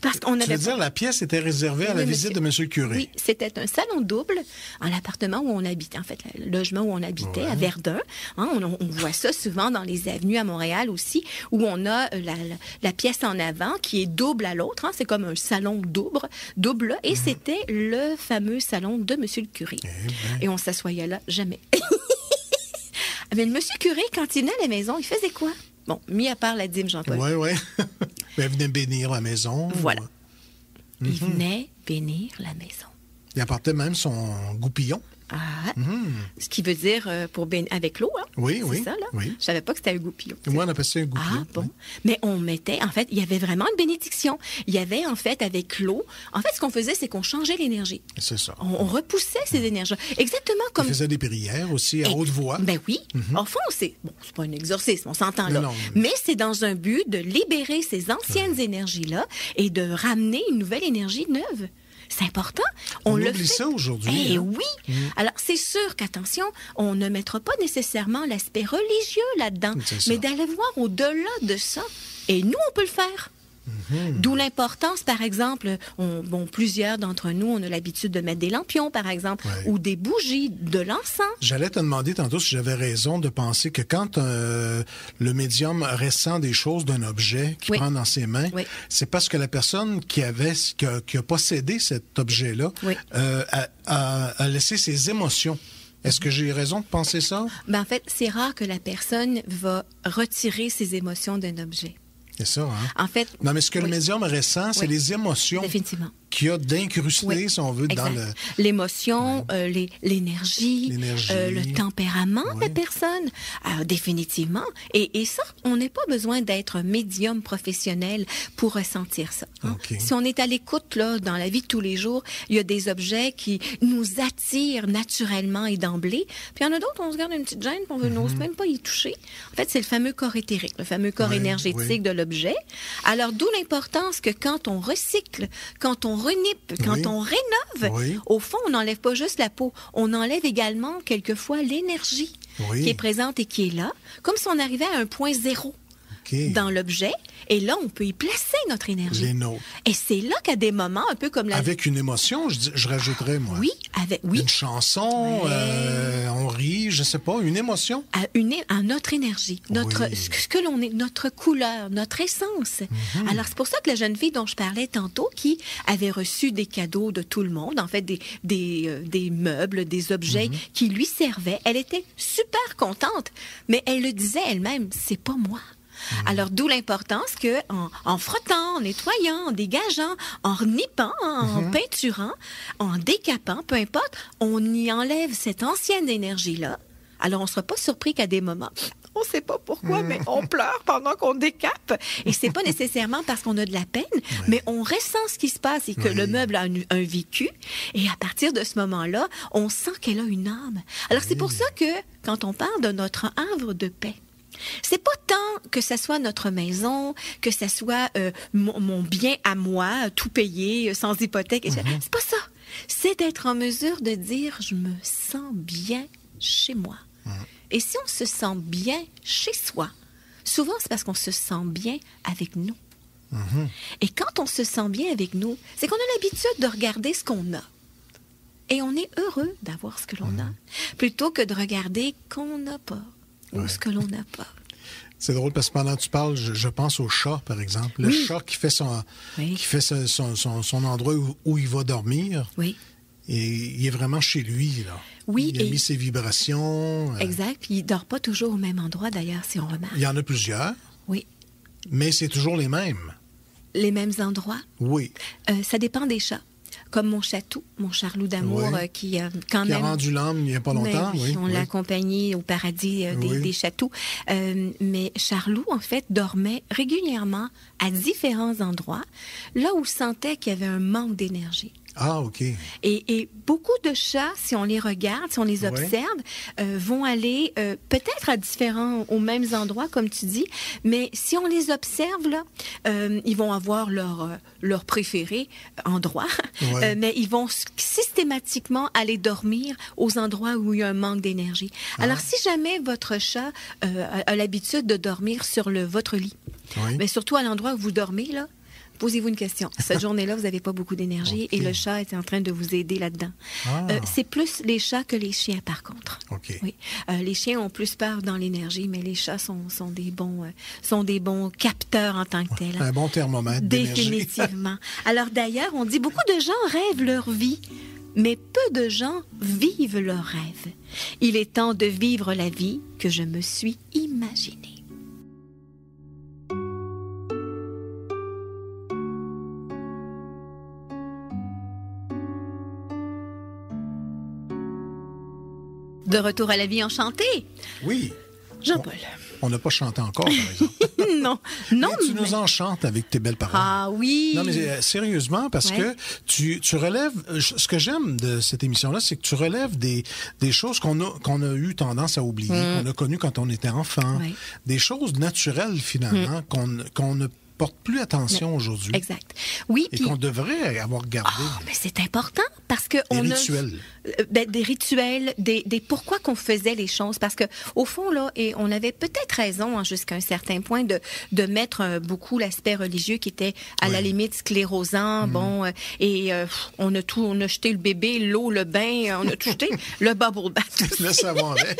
Parce qu'on avait... Tu veux dire, la pièce était réservée à la visite de monsieur le curé? Oui, c'était un salon double en l'appartement où on habitait, en fait, le logement où on habitait, à Verdun. On voit ça souvent dans les avenues à Montréal aussi, où on a la pièce en avant qui est double à l'autre. C'est comme un salon double. Et c'était le fameux salon de monsieur le curé. Et on s'assoyait là, jamais. Mais le monsieur curé, quand il venait à la maison, il faisait quoi? Bon, mis à part la dîme, Jean-Paul. Oui. Il venait bénir la maison. Voilà. Il venait bénir la maison. Il apportait même son goupillon. Ce qui veut dire pour bénir avec l'eau, Oui. C'est ça, là? Oui. Je savais pas que c'était un goupillon. Moi, on appelait ça un goupillon. Bon. Mais on mettait, en fait, il y avait vraiment une bénédiction. Il y avait, en fait, avec l'eau, en fait, ce qu'on faisait, c'est qu'on changeait l'énergie. C'est ça. On repoussait ces énergies. Exactement comme... On faisait des prières aussi à haute voix. Ben oui. En fond, c'est pas un exorcisme, on s'entend là. Mais c'est dans un but de libérer ces anciennes énergies-là et de ramener une nouvelle énergie neuve. C'est important. On le oublie fait. ça aujourd'hui. Eh hein. oui. Alors, c'est sûr qu'attention, on ne mettra pas nécessairement l'aspect religieux là-dedans, C'est ça. mais d'aller voir au-delà de ça. Et nous, on peut le faire. D'où l'importance, par exemple, plusieurs d'entre nous, on a l'habitude de mettre des lampions, par exemple, Ouais. ou des bougies, de l'encens. J'allais te demander tantôt si j'avais raison de penser que quand le médium ressent des choses d'un objet qu'il Oui. prend dans ses mains, Oui. c'est parce que la personne qui a possédé cet objet-là Oui. a laissé ses émotions. Est-ce que j'ai raison de penser ça? Ben, en fait, c'est rare que la personne va retirer ses émotions d'un objet. C'est ça, hein? En fait, Non, mais ce que le oui, médium ressent, c'est Oui. les émotions définitivement. qu'il y a d'incrustées, Oui, si on veut, dans exact. le... L'émotion, l'énergie, L'énergie. le tempérament de la Oui. personne, définitivement. Et ça, on n'a pas besoin d'être un médium professionnel pour ressentir ça. Hein. OK. Si on est à l'écoute là dans la vie de tous les jours, il y a des objets qui nous attirent naturellement et d'emblée. Puis il y en a d'autres, on se garde une petite gêne, puis on n'ose même pas y toucher. En fait, c'est le fameux corps éthérique, le fameux corps Oui, énergétique oui. de l'objet. Alors, d'où l'importance que quand on recycle, quand on renipe, quand Oui. on rénove, Oui. au fond, on n'enlève pas juste la peau, on enlève également quelquefois l'énergie Oui. qui est présente et qui est là, comme si on arrivait à un point zéro OK. dans l'objet, et là, on peut y placer notre énergie. Les nôtres. Et c'est là qu'à des moments, un peu comme la... Avec une émotion, je rajouterais, moi. Oui, oui. Une chanson, Ouais. on rit, je sais pas, une émotion. À notre énergie, notre, Oui. ce que l'on est, notre couleur, notre essence. Mhm. Alors, c'est pour ça que la jeune fille dont je parlais tantôt, qui avait reçu des cadeaux de tout le monde, en fait, des meubles, des objets Mhm. qui lui servaient, elle était super contente, mais elle le disait elle-même, c'est pas moi. Alors, d'où l'importance que, en frottant, en nettoyant, en dégageant, en renipant, en peinturant, en décapant, peu importe, on y enlève cette ancienne énergie-là. Alors, on ne sera pas surpris qu'à des moments, on ne sait pas pourquoi, mais on pleure pendant qu'on décape. Et c'est pas nécessairement parce qu'on a de la peine, mais on ressent ce qui se passe et que Oui. le meuble a un vécu. Et à partir de ce moment-là, on sent qu'elle a une âme. Alors, c'est pour ça que, quand on parle de notre havre de paix, c'est pas tant que ça soit notre maison, que ça soit mon bien à moi, tout payé, sans hypothèque. C'est pas ça. C'est d'être en mesure de dire, je me sens bien chez moi. Et si on se sent bien chez soi, souvent c'est parce qu'on se sent bien avec nous. Et quand on se sent bien avec nous, c'est qu'on a l'habitude de regarder ce qu'on a. Et on est heureux d'avoir ce que l'on a, plutôt que de regarder qu'on n'a pas. Ou ce que l'on n'a pas. C'est drôle parce que pendant que tu parles, je pense au chat, par exemple. Le chat qui fait son endroit où il va dormir. Oui. Et il est vraiment chez lui, là. Oui, il a et- mis ses vibrations. Exact. Puis il ne dort pas toujours au même endroit, d'ailleurs, si on remarque. Il y en a plusieurs, Oui. mais c'est toujours les mêmes. Les mêmes endroits. Oui. Ça dépend des chats. Comme mon chatou, mon charlot d'amour, Oui. qui quand Qui a même... rendu l'âme il n'y a pas longtemps. Mais Oui, on oui. l'a accompagné au paradis Oui. des chatous. Mais Charlot, en fait, dormait régulièrement à différents endroits, là où sentait qu'il y avait un manque d'énergie. Ah, OK. Et beaucoup de chats, si on les regarde, si on les Ouais. observe, vont aller peut-être aux mêmes endroits, comme tu dis, mais si on les observe, là, ils vont avoir leur préféré endroit, Ouais. mais ils vont systématiquement aller dormir aux endroits où il y a un manque d'énergie. Alors, si jamais votre chat a l'habitude de dormir sur votre lit, Oui. mais surtout à l'endroit où vous dormez, là, posez-vous une question. Cette journée-là, vous n'avez pas beaucoup d'énergie OK. et le chat est en train de vous aider là-dedans. Ah. C'est plus les chats que les chiens, par contre. OK. Oui. Les chiens ont plus peur dans l'énergie, mais les chats sont des bons capteurs en tant que tels. Un bon thermomètre d'énergie. Définitivement. Alors d'ailleurs, on dit beaucoup de gens rêvent leur vie, mais peu de gens vivent leurs rêves. Il est temps de vivre la vie que je me suis imaginée. De retour à la vie enchantée, Oui. Jean-Paul. On n'a pas chanté encore, par exemple. Non, Mais tu nous enchantes avec tes belles paroles. Ah oui. Non, mais sérieusement, parce Ouais. que tu relèves... Ce que j'aime de cette émission-là, c'est que tu relèves des choses qu'on a eu tendance à oublier, qu'on a connues quand on était enfant. Ouais. Des choses naturelles, finalement, qu'on ne porte plus attention aujourd'hui. Exact. Oui. Et qu'on devrait avoir gardé. Mais c'est important parce que Des rituels. Des rituels, des pourquoi qu'on faisait les choses. Parce que au fond, là, et on avait peut-être raison jusqu'à un certain point de mettre beaucoup l'aspect religieux qui était à la limite sclérosant. On a jeté le bébé, l'eau, le bain, on a tout jeté. Le bubble bath. Le savon avec.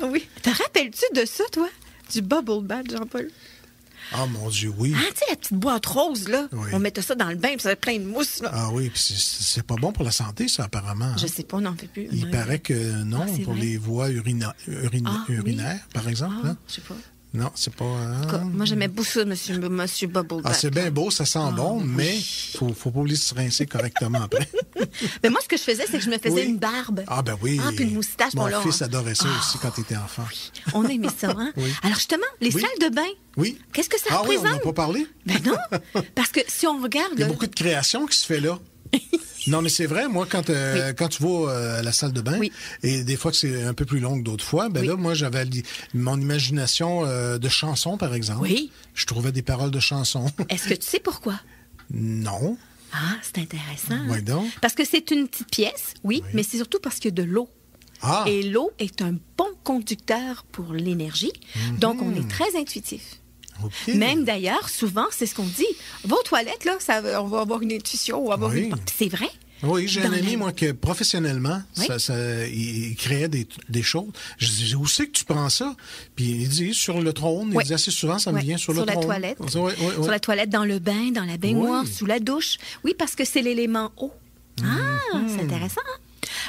Oui. Te rappelles-tu de ça, toi? Du bubble bath, Jean-Paul? Ah, mon Dieu, oui. Ah, tu sais, la petite boîte rose, là. Oui. On mettait ça dans le bain, puis ça avait plein de mousse, là. Ah oui, puis c'est pas bon pour la santé, ça, apparemment. Je sais pas, on n'en fait plus. Il paraît que non, c'est pour vrai? les voies urinaires, par exemple. Ah, Hein? je sais pas. Non, c'est pas... En tout cas, moi, j'aimais beaucoup ça, monsieur Bubble Bath. c'est bien beau, ça sent bon, mais faut pas oublier de se rincer correctement après. Mais moi, ce que je faisais, c'est que je me faisais une barbe. Ah ben oui. Ah, puis une moustache. Mon là, fils adorait ça aussi quand il était enfant. On aimait ça, hein? Oui. Alors, justement, les salles de bain. Oui. Qu'est-ce que ça Ah oui, représente? on n'a pas parlé? Ben non, parce que si on regarde... Il y a beaucoup de création qui se fait là. Non, mais c'est vrai, moi, quand tu vas à la salle de bain, et des fois que c'est un peu plus long que d'autres fois, là, moi, j'avais mon imagination de chansons, par exemple. Oui. Je trouvais des paroles de chansons. Est-ce que tu sais pourquoi? Non. Ah, c'est intéressant. Oui, donc. Parce que c'est une petite pièce, oui, mais c'est surtout parce qu'il y a de l'eau. Ah. Et l'eau est un bon conducteur pour l'énergie, donc on est très intuitif. Okay. Même d'ailleurs, souvent, c'est ce qu'on dit. Va aux toilettes, là, on va avoir une intuition, on va avoir une... C'est vrai? Oui, j'ai un ami, moi, que professionnellement, il créait des choses. Je disais, où c'est que tu prends ça? Puis il dit, sur le trône. Il dit assez souvent, ça me vient sur le trône. Sur la toilette. Sur la toilette, dans le bain, dans la baignoire, sous la douche. Oui, parce que c'est l'élément eau. Ah, c'est intéressant, hein?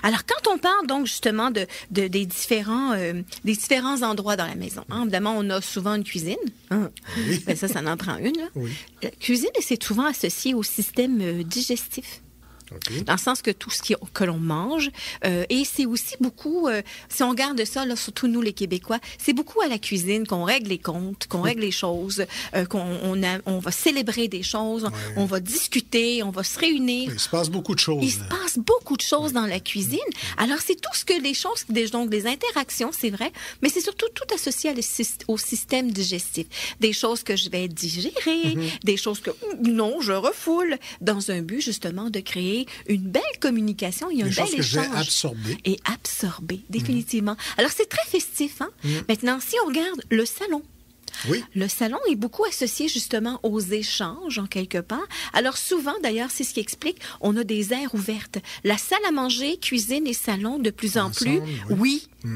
Alors, quand on parle donc justement des différents endroits dans la maison, hein, évidemment, on a souvent une cuisine. Hein? Oui. Ben ça en prend une. Là. Oui. La cuisine, c'est souvent associé au système digestif. Okay. Dans le sens que tout ce que l'on mange, et c'est aussi beaucoup, si on regarde ça, là, surtout nous les Québécois, c'est beaucoup à la cuisine qu'on règle les comptes, qu'on règle les choses, on va célébrer des choses, on va discuter, on va se réunir. Il se passe beaucoup de choses. Il se passe beaucoup de choses dans la cuisine. Alors c'est tout ce que les choses, donc des interactions, c'est vrai, mais c'est surtout tout associé au système digestif. Des choses que je vais digérer, des choses que non, je refoule, dans un but justement de créer une belle communication et un bel échange. Que je vais absorber. Et absorber, définitivement. Alors, c'est très festif. Hein? Maintenant, si on regarde le salon, le salon est beaucoup associé justement aux échanges, en quelque part. Alors, souvent, d'ailleurs, c'est ce qui explique, on a des aires ouvertes. La salle à manger, cuisine et salon, de plus en plus,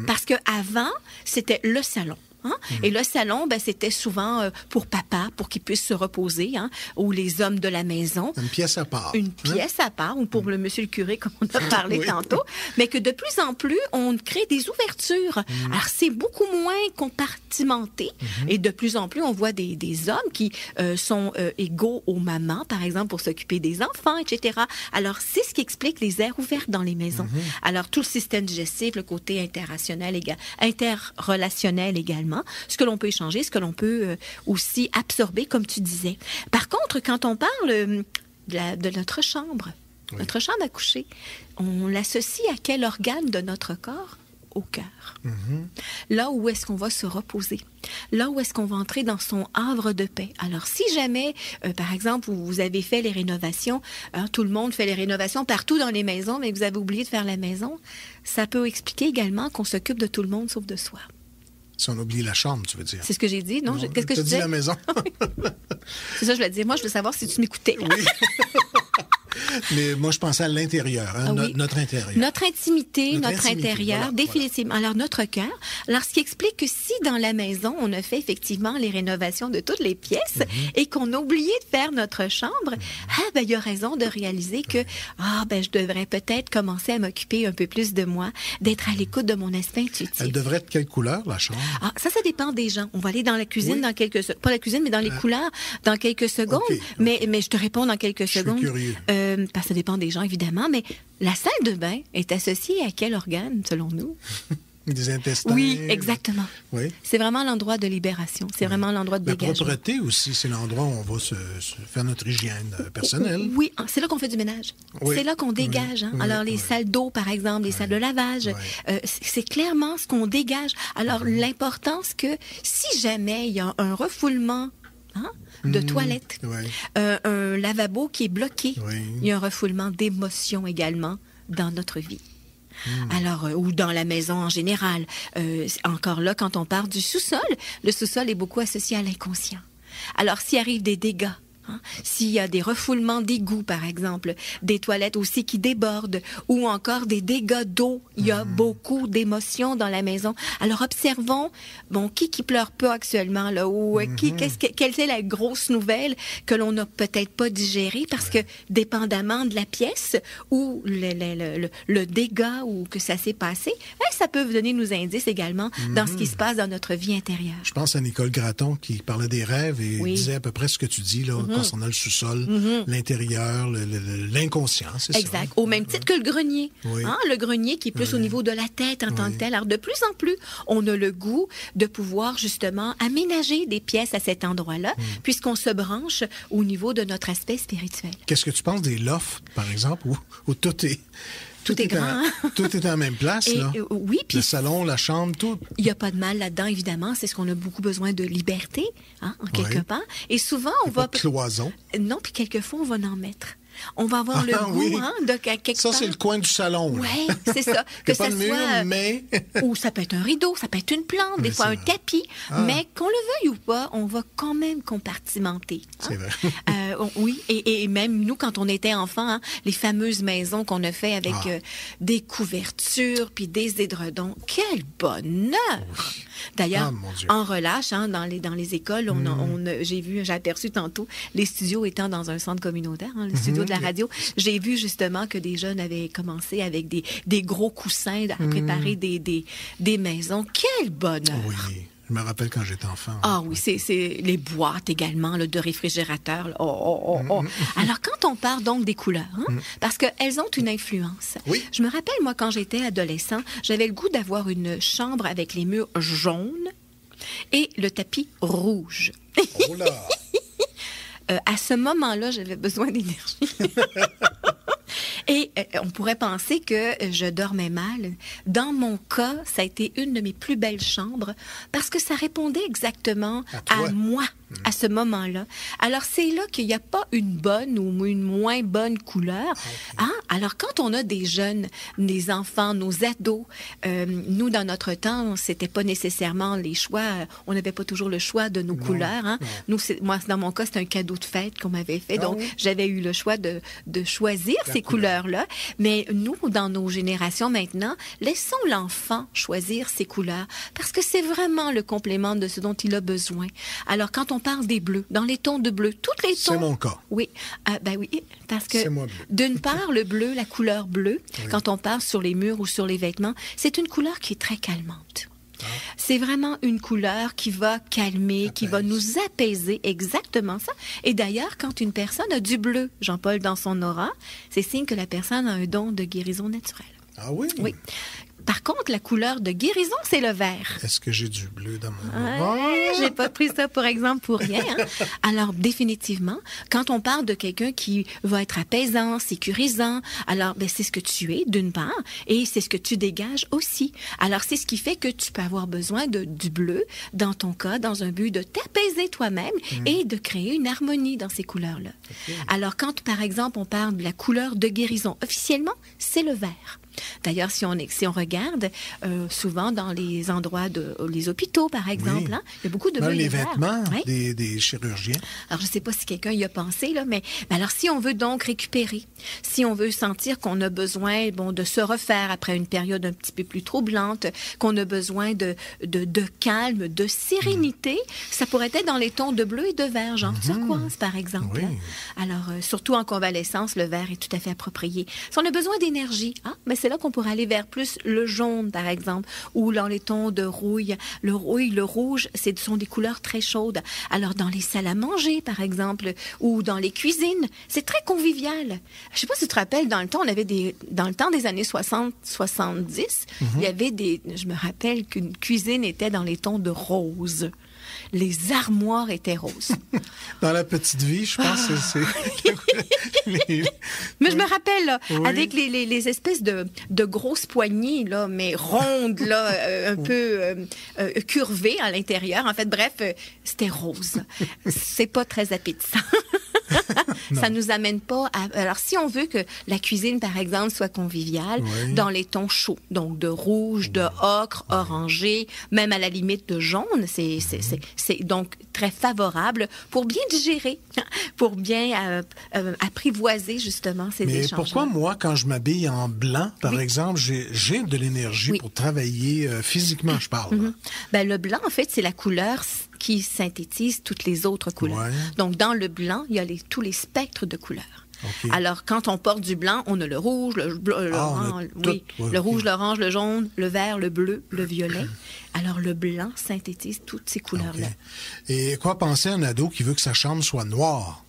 parce qu'avant, c'était le salon. Hein? Et le salon, c'était souvent pour papa, pour qu'il puisse se reposer, hein? Ou les hommes de la maison. Une pièce à part. Une pièce à part, ou pour le monsieur le curé, comme on a parlé tantôt. Mais que de plus en plus, on crée des ouvertures. Alors, c'est beaucoup moins compartimenté. Et de plus en plus, on voit des hommes qui sont égaux aux mamans, par exemple, pour s'occuper des enfants, etc. Alors, c'est ce qui explique les aires ouvertes dans les maisons. Alors, tout le système digestif, le côté interrelationnel également, ce que l'on peut échanger, ce que l'on peut aussi absorber, comme tu disais. Par contre, quand on parle de notre chambre, notre chambre à coucher, on l'associe à quel organe de notre corps? Au cœur. Là où est-ce qu'on va se reposer? Là où est-ce qu'on va entrer dans son havre de paix? Alors, si jamais, par exemple, vous avez fait les rénovations, tout le monde fait les rénovations partout dans les maisons, mais vous avez oublié de faire la maison, ça peut expliquer également qu'on s'occupe de tout le monde sauf de soi. Si on oublie la chambre, tu veux dire. C'est ce que j'ai dit, non? Qu'est-ce que je disais? Tu as dit la maison. C'est ça, je voulais dire. Moi, je veux savoir si tu m'écoutais. Oui. Mais moi, je pensais à l'intérieur, hein, notre intérieur. Notre intimité, notre intérieur, définitivement. Alors, notre cœur. Alors, ce qui explique que si dans la maison, on a fait effectivement les rénovations de toutes les pièces et qu'on a oublié de faire notre chambre, il y a raison de réaliser que je devrais peut-être commencer à m'occuper un peu plus de moi, d'être à l'écoute de mon aspect intuitif. Elle devrait être quelle couleur, la chambre? Ah, ça dépend des gens. On va aller dans la cuisine dans quelques secondes. Pas la cuisine, mais dans les couleurs dans quelques secondes. Okay. Mais je te réponds dans quelques secondes. Je suis curieux. Parce que ça dépend des gens, évidemment, mais la salle de bain est associée à quel organe, selon nous? Des intestins. Oui, exactement. Oui. C'est vraiment l'endroit de libération. C'est vraiment l'endroit de dégagement. La propreté aussi, c'est l'endroit où on va se faire notre hygiène personnelle. Oui, c'est là qu'on fait du ménage. Oui. C'est là qu'on dégage. Hein? Alors, les salles d'eau, par exemple, les salles de lavage, c'est clairement ce qu'on dégage. Alors, l'importance que si jamais il y a un refoulement de toilette. Oui. Un lavabo qui est bloqué. Oui. Il y a un refoulement d'émotions également dans notre vie. Alors, ou dans la maison en général. Encore là, quand on parle du sous-sol, le sous-sol est beaucoup associé à l'inconscient. Alors, s'il arrive des dégâts, s'il y a des refoulements d'égouts, par exemple, des toilettes aussi qui débordent, ou encore des dégâts d'eau, il y a beaucoup d'émotions dans la maison. Alors, observons, qui pleure pas actuellement, là, ou quelle est la grosse nouvelle que l'on n'a peut-être pas digérée, parce que, dépendamment de la pièce, ou le dégât, ou que ça s'est passé, ça peut donner nos indices également dans ce qui se passe dans notre vie intérieure. Je pense à Nicole Gratton qui parlait des rêves et disait à peu près ce que tu dis, là, concernant le sous-sol, l'intérieur, l'inconscient, c'est ça. Exact. Au même titre que le grenier. Oui. Le grenier qui est plus au niveau de la tête en tant que tel. Alors, de plus en plus, on a le goût de pouvoir, justement, aménager des pièces à cet endroit-là, puisqu'on se branche au niveau de notre aspect spirituel. Qu'est-ce que tu penses des lofts, par exemple, où tout est... Tout est grand. Tout est en même place, là. Oui, puis le salon, la chambre, tout. Il n'y a pas de mal là-dedans, évidemment. C'est ce qu'on a beaucoup besoin de liberté, en quelque part. Et souvent, on va... Pas de cloison. Non, puis quelquefois, on va en mettre. On va avoir le goût de quelque ça, part. c'est le coin du salon. Oui, c'est ça. Que ça pas de mur, soit... mais... ou ça peut être un rideau, ça peut être une plante, des fois un tapis. Mais qu'on le veuille ou pas, on va quand même compartimenter. C'est vrai. Oui, et même nous, quand on était enfant, les fameuses maisons qu'on a fait avec des couvertures puis des édredons, quel bonheur! Oui. D'ailleurs, en relâche, dans les écoles, j'ai aperçu tantôt les studios étant dans un centre communautaire, les studios de la radio. J'ai vu justement que des jeunes avaient commencé avec des gros coussins à préparer des maisons. Quel bonheur! Oui. Je me rappelle quand j'étais enfant. Ah oui, c'est les boîtes également de réfrigérateurs. Alors, quand on parle donc des couleurs, parce qu'elles ont une influence. Oui. Je me rappelle, moi, quand j'étais adolescent, j'avais le goût d'avoir une chambre avec les murs jaunes et le tapis rouge. Oh là! À ce moment-là, j'avais besoin d'énergie. Et on pourrait penser que je dormais mal. Dans mon cas, ça a été une de mes plus belles chambres parce que ça répondait exactement à moi à ce moment-là. Alors, c'est là qu'il n'y a pas une bonne ou une moins bonne couleur. Alors, quand on a des jeunes, des enfants, nos ados, nous, dans notre temps, c'était pas nécessairement les choix. On n'avait pas toujours le choix de nos couleurs. Nous, moi, dans mon cas, c'était un cadeau de fête qu'on m'avait fait. Donc, j'avais eu le choix de choisir ces couleurs-là. Mais nous, dans nos générations maintenant, laissons l'enfant choisir ses couleurs parce que c'est vraiment le complément de ce dont il a besoin. Alors, quand on parle des bleus, dans les tons de bleu, toutes les tons... C'est mon cas. Oui, oui, parce que c'est moi bleu. D'une part, le bleu, la couleur bleue, quand on parle sur les murs ou sur les vêtements, c'est une couleur qui est très calmante. C'est vraiment une couleur qui va calmer, qui va nous apaiser, exactement ça. Et d'ailleurs, quand une personne a du bleu, Jean-Paul, dans son aura, c'est signe que la personne a un don de guérison naturelle. Ah oui? Oui. Par contre, la couleur de guérison, c'est le vert. Est-ce que j'ai du bleu dans mon... J'ai pas pris ça pour exemple pour rien. Alors, définitivement, quand on parle de quelqu'un qui va être apaisant, sécurisant, alors c'est ce que tu es, d'une part, et c'est ce que tu dégages aussi. Alors, c'est ce qui fait que tu peux avoir besoin du bleu, dans ton cas, dans un but de t'apaiser toi-même et de créer une harmonie dans ces couleurs-là. Alors, quand, par exemple, on parle de la couleur de guérison, officiellement, c'est le vert. D'ailleurs, si on regarde, souvent dans les endroits les hôpitaux, par exemple, il y a beaucoup de bleus et les verts. vêtements des chirurgiens. Alors, je ne sais pas si quelqu'un y a pensé, là, mais alors si on veut donc récupérer, si on veut sentir qu'on a besoin de se refaire après une période un petit peu plus troublante, qu'on a besoin de calme, de sérénité, ça pourrait être dans les tons de bleu et de vert, genre turquoise, par exemple. Oui. Alors, surtout en convalescence, le vert est tout à fait approprié. Si on a besoin d'énergie, mais c'est là qu'on pourrait aller vers plus le jaune, par exemple, ou dans les tons de rouille. Le rouge, ce sont des couleurs très chaudes. Alors, dans les salles à manger, par exemple, ou dans les cuisines, c'est très convivial. Je sais pas si tu te rappelles, dans le temps, dans le temps des années 60-70, il y avait je me rappelle qu'une cuisine était dans les tons de rose. les armoires étaient roses. Dans La Petite Vie, je pense que c'est... Mais je me rappelle, là, avec les espèces de grosses poignées, là, mais rondes, là, un peu curvées à l'intérieur. En fait, bref, c'était rose. C'est pas très appétissant. Ça nous amène pas à... Alors, si on veut que la cuisine, par exemple, soit conviviale, dans les tons chauds, donc de rouge, de ocre, orangé, même à la limite de jaune, c'est donc très favorable pour bien digérer, pour bien apprivoiser, justement, ces échanges. Mais pourquoi, moi, quand je m'habille en blanc, par exemple, j'ai de l'énergie pour travailler physiquement, je parle. Ben, le blanc, en fait, c'est la couleur qui synthétise toutes les autres couleurs. Donc, dans le blanc, il y a tous les spectres de couleurs. Okay. Alors, quand on porte du blanc, on a le rouge, le rouge, l'orange, le jaune, le vert, le bleu, le violet. Alors, le blanc synthétise toutes ces couleurs-là. Et quoi penser à un ado qui veut que sa chambre soit noire?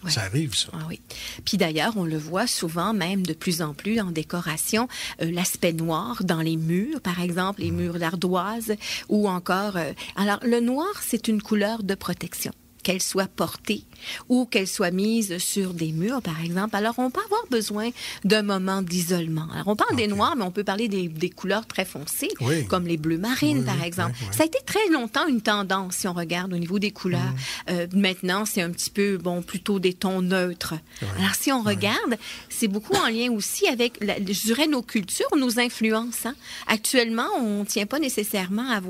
Ça arrive, ça. Oui. Puis d'ailleurs, on le voit souvent, même de plus en plus en décoration, l'aspect noir dans les murs, par exemple, les murs d'ardoise, ou encore... Alors, le noir, c'est une couleur de protection. Qu'elle soit portée ou qu'elle soit mise sur des murs, par exemple. Alors, on peut avoir besoin d'un moment d'isolement. Alors, on parle des noirs, mais on peut parler des couleurs très foncées, comme les bleus marines, par exemple. Ça a été très longtemps une tendance, si on regarde au niveau des couleurs. Maintenant, c'est un petit peu, plutôt des tons neutres. Alors, si on regarde, c'est beaucoup en lien aussi avec, je dirais, nos cultures, nos influences. Hein. Actuellement, on ne tient pas nécessairement à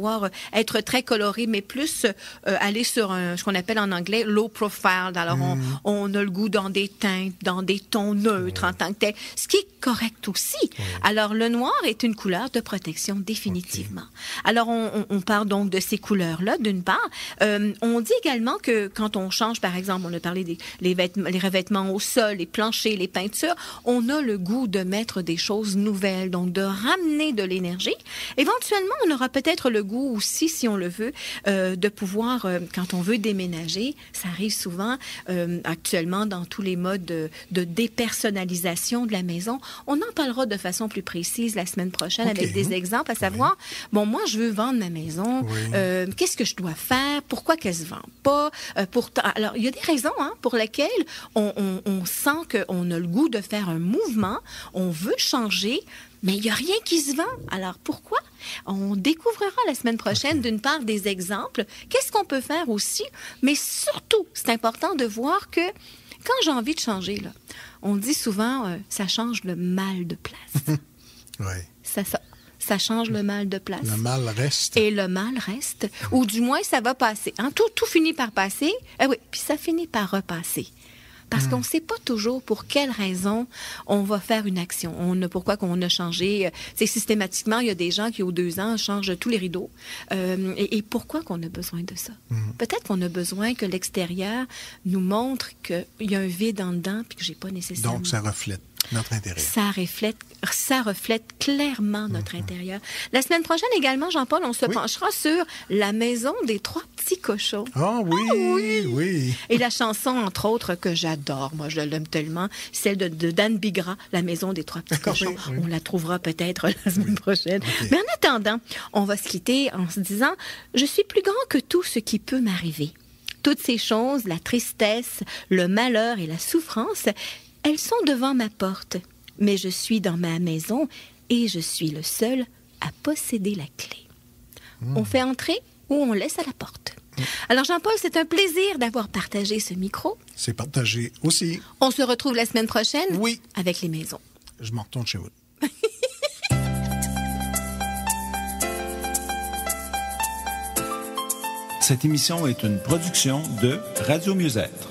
être très coloré, mais plus aller sur ce qu'on appelle en anglais low profile. Alors, on a le goût dans des teintes, dans des tons neutres en tant que tel, ce qui est correct aussi. Alors, le noir est une couleur de protection définitivement. Alors, on parle donc de ces couleurs-là, d'une part. On dit également que quand on change, par exemple, on a parlé les revêtements au sol, les planchers, les peintures, on a le goût de mettre des choses nouvelles, donc de ramener de l'énergie. Éventuellement, on aura peut-être le goût aussi, si on le veut, de pouvoir, quand on veut déménager, ça arrive souvent actuellement dans tous les modes de dépersonnalisation de la maison. On en parlera de façon plus précise la semaine prochaine avec des exemples, à savoir, moi, je veux vendre ma maison. Qu'est-ce que je dois faire? Pourquoi qu'elle se vend pas? Alors, il y a des raisons pour lesquelles on sent qu'on a le goût de faire un mouvement, on veut changer, mais il n'y a rien qui se vend. Alors, pourquoi? On découvrira la semaine prochaine, d'une part, des exemples. Qu'est-ce qu'on peut faire aussi? Mais surtout, c'est important de voir que quand j'ai envie de changer, là, on dit souvent, ça change le mal de place. Ça change le mal de place. Le mal reste. Et le mal reste. Ou du moins, ça va passer. Tout finit par passer. Puis ça finit par repasser. Parce qu'on ne sait pas toujours pour quelle raison on va faire une action. Pourquoi qu'on a changé. C'est systématiquement, il y a des gens qui, aux 2 ans, changent tous les rideaux. Et pourquoi qu'on a besoin de ça? Peut-être qu'on a besoin que l'extérieur nous montre qu'il y a un vide en dedans puis que j'ai pas nécessairement... Donc, ça reflète notre intérieur. Ça reflète clairement notre intérieur. La semaine prochaine également, Jean-Paul, on se penchera sur La maison des 3 petits cochons. Ah oui. Et la chanson, entre autres, que j'adore, moi je l'aime tellement, celle de Dan Bigra, La maison des 3 petits cochons. On la trouvera peut-être la semaine prochaine. Mais en attendant, on va se quitter en se disant, je suis plus grand que tout ce qui peut m'arriver. Toutes ces choses, la tristesse, le malheur et la souffrance, elles sont devant ma porte, mais je suis dans ma maison et je suis le seul à posséder la clé. On fait entrer ou on laisse à la porte. Alors Jean-Paul, c'est un plaisir d'avoir partagé ce micro. C'est partagé aussi. On se retrouve la semaine prochaine avec les maisons. Je m'en retourne chez vous. Cette émission est une production de Radio Mieux-être.